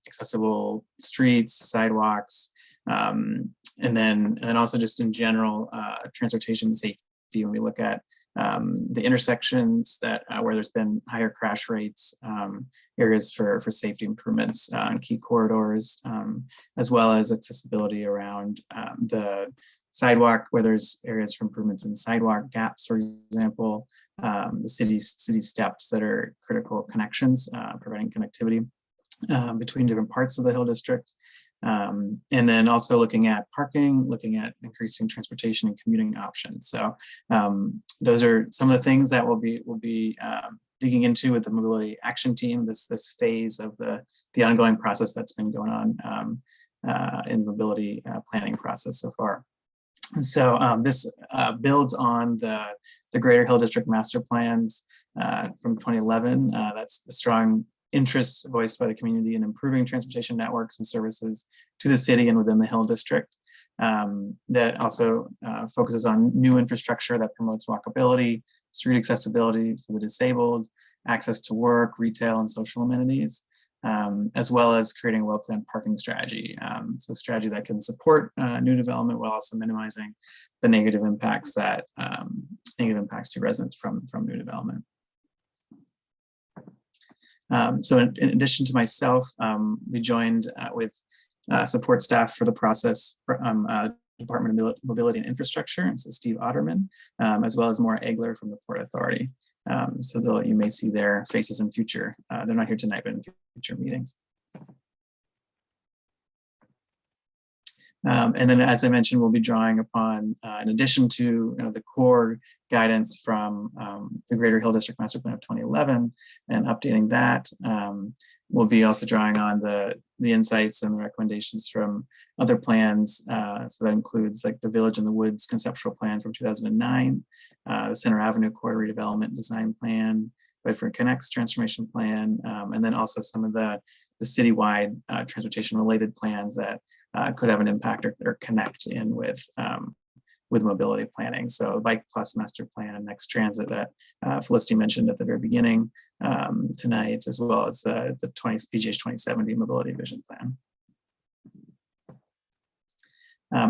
accessible streets, sidewalks, and then also just in general transportation safety. When we look at the intersections that where there's been higher crash rates, areas for safety improvements on key corridors, as well as accessibility around the sidewalk, where there's areas for improvements in sidewalk gaps, for example, the city steps that are critical connections, providing connectivity between different parts of the Hill District. And then also looking at parking, looking at increasing transportation and commuting options. So those are some of the things that we'll be digging into with the mobility action team, this phase of the ongoing process that's been going on in the mobility planning process so far. So this builds on the Greater Hill District Master Plans from 2011. That's a strong interest voiced by the community in improving transportation networks and services to the city and within the Hill District. That also focuses on new infrastructure that promotes walkability, street accessibility for the disabled, access to work, retail, and social amenities, as well as creating a well-planned parking strategy. So a strategy that can support new development while also minimizing the negative impacts to residents from new development. So in addition to myself, we joined with support staff for the process from Department of Mobility and Infrastructure, and so Steve Otterman, as well as Maura Egler from the Port Authority. So you may see their faces in future. They're not here tonight, but in future meetings. And then, as I mentioned, we'll be drawing upon, in addition to the core guidance from the Greater Hill District Master Plan of 2011 and updating that. We'll be also drawing on the insights and the recommendations from other plans. So that includes like the Village in the Woods conceptual plan from 2009, the Center Avenue Corridor Redevelopment Design Plan, Bedford Connects transformation plan, and then also some of the citywide transportation related plans that could have an impact or connect in with mobility planning. So Bike Plus Master Plan and Next Transit that Felicity mentioned at the very beginning tonight, as well as the PGH 2070 Mobility Vision Plan.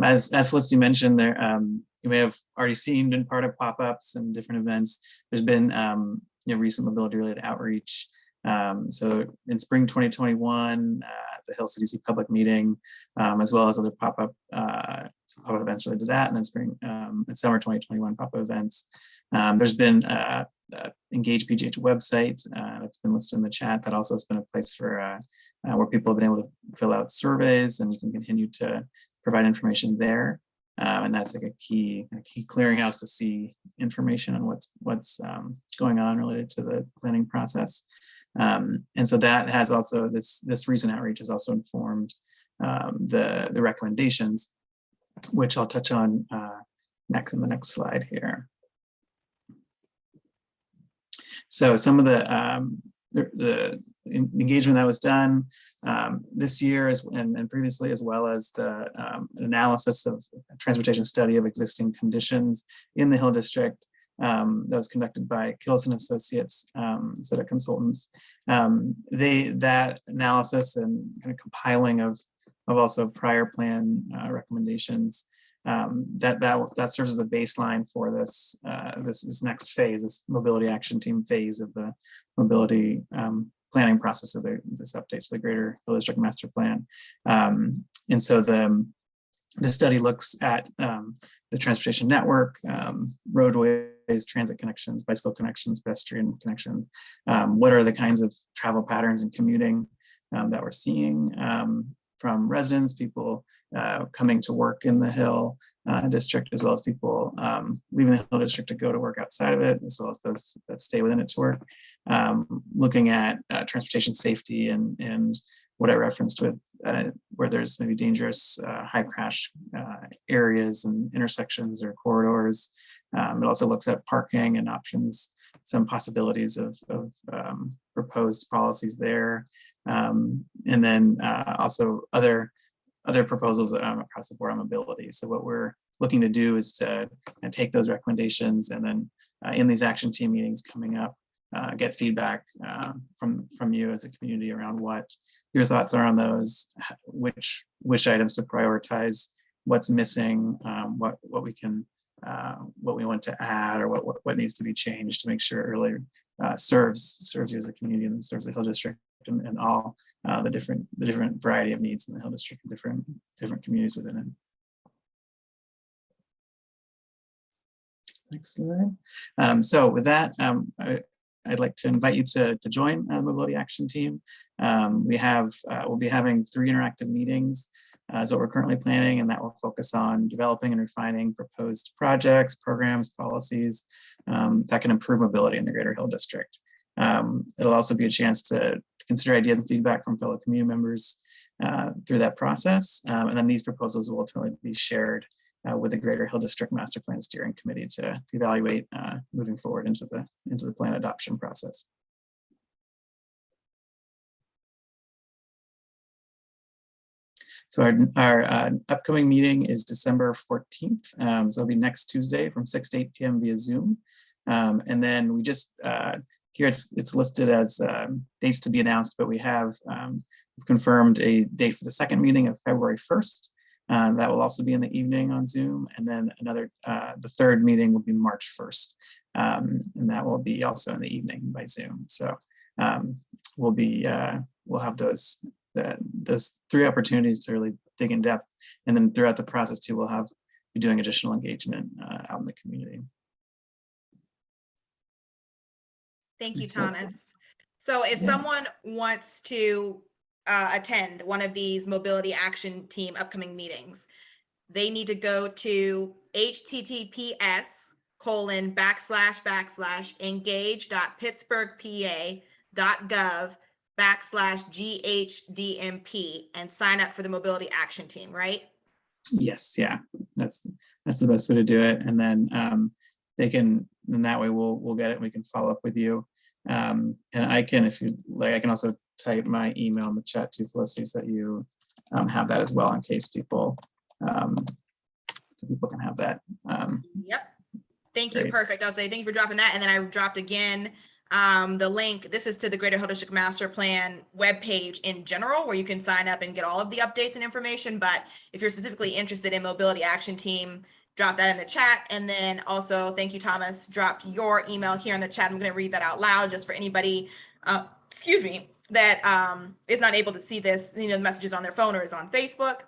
As Felicity mentioned, there you may have already seen, been part of pop-ups and different events. There's been recent mobility related outreach. So in spring 2021, the Hill CDC public meeting, as well as other pop-up events related to that, and then spring and summer 2021 pop-up events. There's been Engage PGH website that's been listed in the chat. That also has been a place for where people have been able to fill out surveys, and you can continue to provide information there. And that's like a key clearinghouse to see information on what's going on related to the planning process. And so that has also, this recent outreach has also informed the recommendations, which I'll touch on next in the next slide here. So some of the engagement that was done this year and previously, as well as the analysis of a transportation study of existing conditions in the Hill District that was conducted by Kilson Associates, set of consultants. That analysis and kind of compiling of also prior plan recommendations, that serves as a baseline for this this next phase, this mobility action team phase of the mobility planning process of this update to the Greater Hill District Master Plan. And so the study looks at the transportation network, roadways, transit connections, bicycle connections, pedestrian connections. What are the kinds of travel patterns and commuting that we're seeing from residents, people coming to work in the Hill District, as well as people leaving the Hill District to go to work outside of it, as well as those that stay within it to work. Looking at transportation safety and what I referenced with where there's maybe dangerous high crash areas and intersections or corridors. It also looks at parking and options, some possibilities of proposed policies there. And then also other proposals across the board on mobility. So what we're looking to do is to take those recommendations and then in these action team meetings coming up, get feedback from you as a community around what your thoughts are on those, which items to prioritize, what's missing, what we can, what we want to add, or what needs to be changed to make sure it really serves you as a community and serves the Hill District and all the different variety of needs in the Hill District and different communities within it. Next slide. So with that, I'd like to invite you to join the Mobility Action Team. We'll be having 3 interactive meetings is what we're currently planning, and that will focus on developing and refining proposed projects, programs, policies that can improve mobility in the Greater Hill District. It'll also be a chance to consider ideas and feedback from fellow community members through that process. And then these proposals will ultimately be shared with the Greater Hill District Master Plan Steering Committee to evaluate moving forward into the plan adoption process. So our upcoming meeting is December 14th. So it'll be next Tuesday from 6 to 8 p.m. via Zoom. And then we just, here it's listed as dates to be announced, but we've confirmed a date for the second meeting of February 1st. That will also be in the evening on Zoom. And then the third meeting will be March 1st. And that will be also in the evening by Zoom. So we'll have those 3 opportunities to really dig in depth. And then throughout the process too, we'll be doing additional engagement out in the community. Thank you, Thomas. So if someone wants to attend one of these Mobility Action Team upcoming meetings, they need to go to https://engage.pittsburghpa.gov/GHDMP and sign up for the Mobility Action Team, right? Yes, yeah, that's the best way to do it. And then they can, and that way we'll get it and we can follow up with you. And I can, if you like, I can also type my email in the chat too, Felicity, so that you have that as well in case people can have that. Yep. Thank you. Great. Perfect. I'll say thank you for dropping that. And then I dropped again the link. This is to the Greater Hill District Master Plan webpage in general, where you can sign up and get all of the updates and information. But if you're specifically interested in Mobility Action Team, drop that in the chat. And then also, thank you, Thomas, dropped your email here in the chat. I'm going to read that out loud just for anybody, excuse me, that is not able to see this, the messages on their phone or is on Facebook.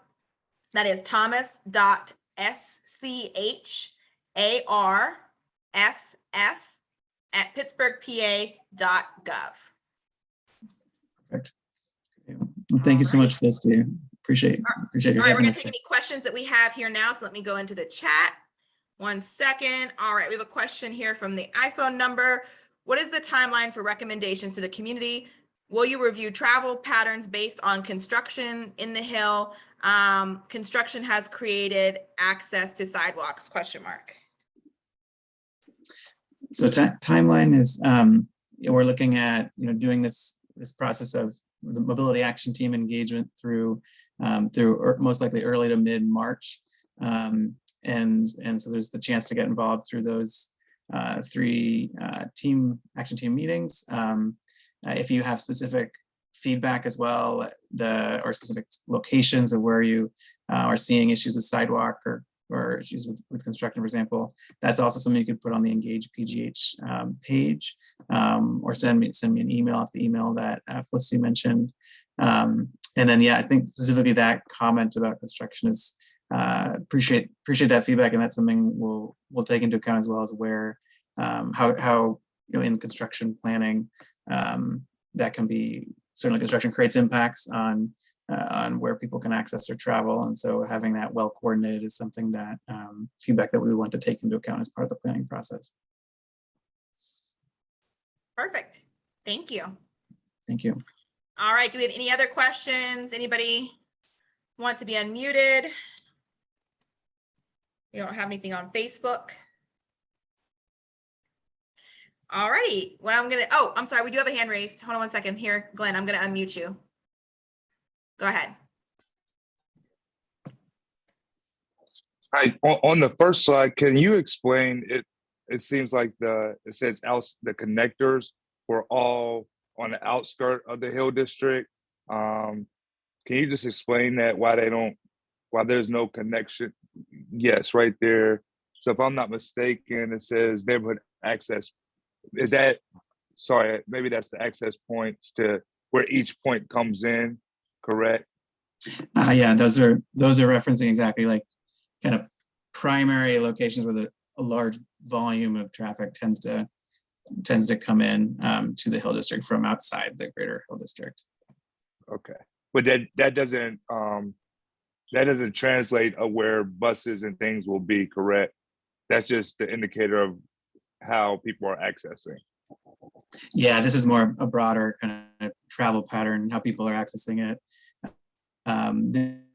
That is thomas.scharff@pittsburghpa.gov. Perfect. Well, thank you so much, Felicity. Appreciate All you right, we're having gonna us. take any questions that we have here now. So let me go into the chat. 1 second. All right, we have a question here from the iPhone number. What is the timeline for recommendations to the community Will you review travel patterns based on construction in the Hill? Construction has created access to sidewalks, question mark. So timeline is, we're looking at, doing this process of the mobility action team engagement through most likely early to mid-March. And so there's the chance to get involved through those 3 action team meetings. If you have specific feedback as well, or specific locations of where you are seeing issues with sidewalk or issues with construction, for example, that's also something you could put on the Engage PGH page, or send me an email at the email that Felicity mentioned. And then, yeah, I think specifically that comment about construction is appreciate that feedback, and that's something we'll take into account, as well as where how in construction planning that can be, certainly construction creates impacts on where people can access or travel, and so having that well coordinated is something that feedback that we want to take into account as part of the planning process. Perfect. Thank you. Thank you. All right. Do we have any other questions? Anybody want to be unmuted? We don't have anything on Facebook. All righty. Well, I'm sorry. We do have a hand raised. Hold on one second here. Glenn, I'm going to unmute you. Go ahead. Hi. On the first slide, can you explain it? It seems like it says the connectors were all on the outskirt of the Hill District. Can you just explain that, why there's no connection? Yes, right there. So if I'm not mistaken, it says neighborhood access. Is that, sorry, maybe that's the access points to where each point comes in, correct? Yeah, those are referencing exactly like kind of primary locations where a large volume of traffic tends to come in to the Hill District from outside the greater Hill District. Okay, but that doesn't translate of where buses and things will be, correct? That's just the indicator of how people are accessing. Yeah, this is more a broader kind of travel pattern, how people are accessing it.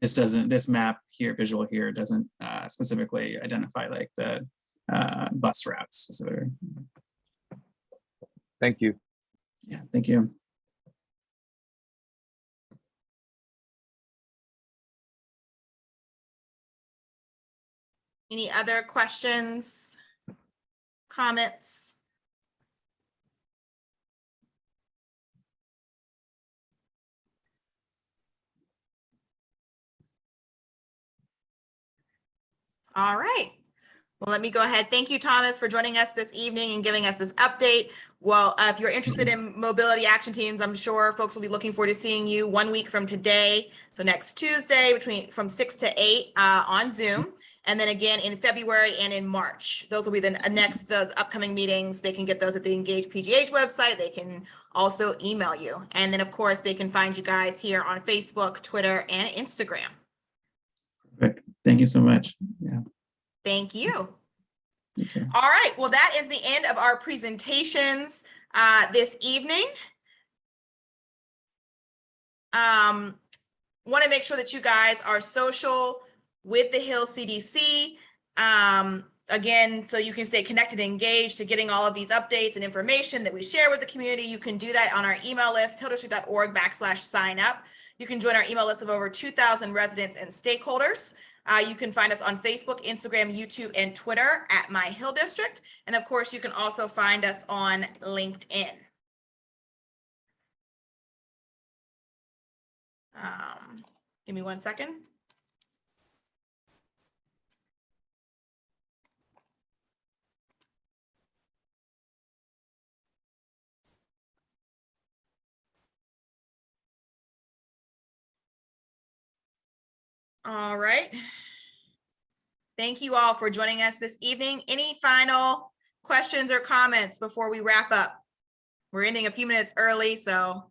This map here, visual here, doesn't specifically identify like the bus routes specifically. Thank you. Yeah, thank you. Any other questions, comments? All right. Well, let me go ahead. Thank you, Thomas, for joining us this evening and giving us this update. Well, if you're interested in mobility action teams, I'm sure folks will be looking forward to seeing you 1 week from today. So next Tuesday from 6 to 8 on Zoom. And then again in February and in March. Those will be those upcoming meetings. They can get those at the Engage PGH website. They can also email you. And then of course they can find you guys here on Facebook, Twitter, and Instagram. Perfect. Thank you so much. Yeah. Thank you. Okay. All right. Well, that is the end of our presentations this evening. Want to make sure that you guys are social with the Hill CDC. Again, so you can stay connected and engaged to getting all of these updates and information that we share with the community. You can do that on our email list, hilldistrict.org/sign up. You can join our email list of over 2,000 residents and stakeholders. You can find us on Facebook, Instagram, YouTube, and Twitter at My Hill District. And of course, you can also find us on LinkedIn. Give me 1 second. All right. Thank you all for joining us this evening. Any final questions or comments before we wrap up? We're ending a few minutes early, so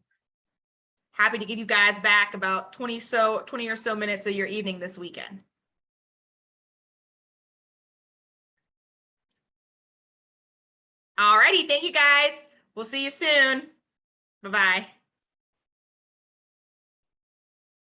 happy to give you guys back about 20 or so minutes of your evening this weekend. All righty. Thank you guys. We'll see you soon. Bye-bye.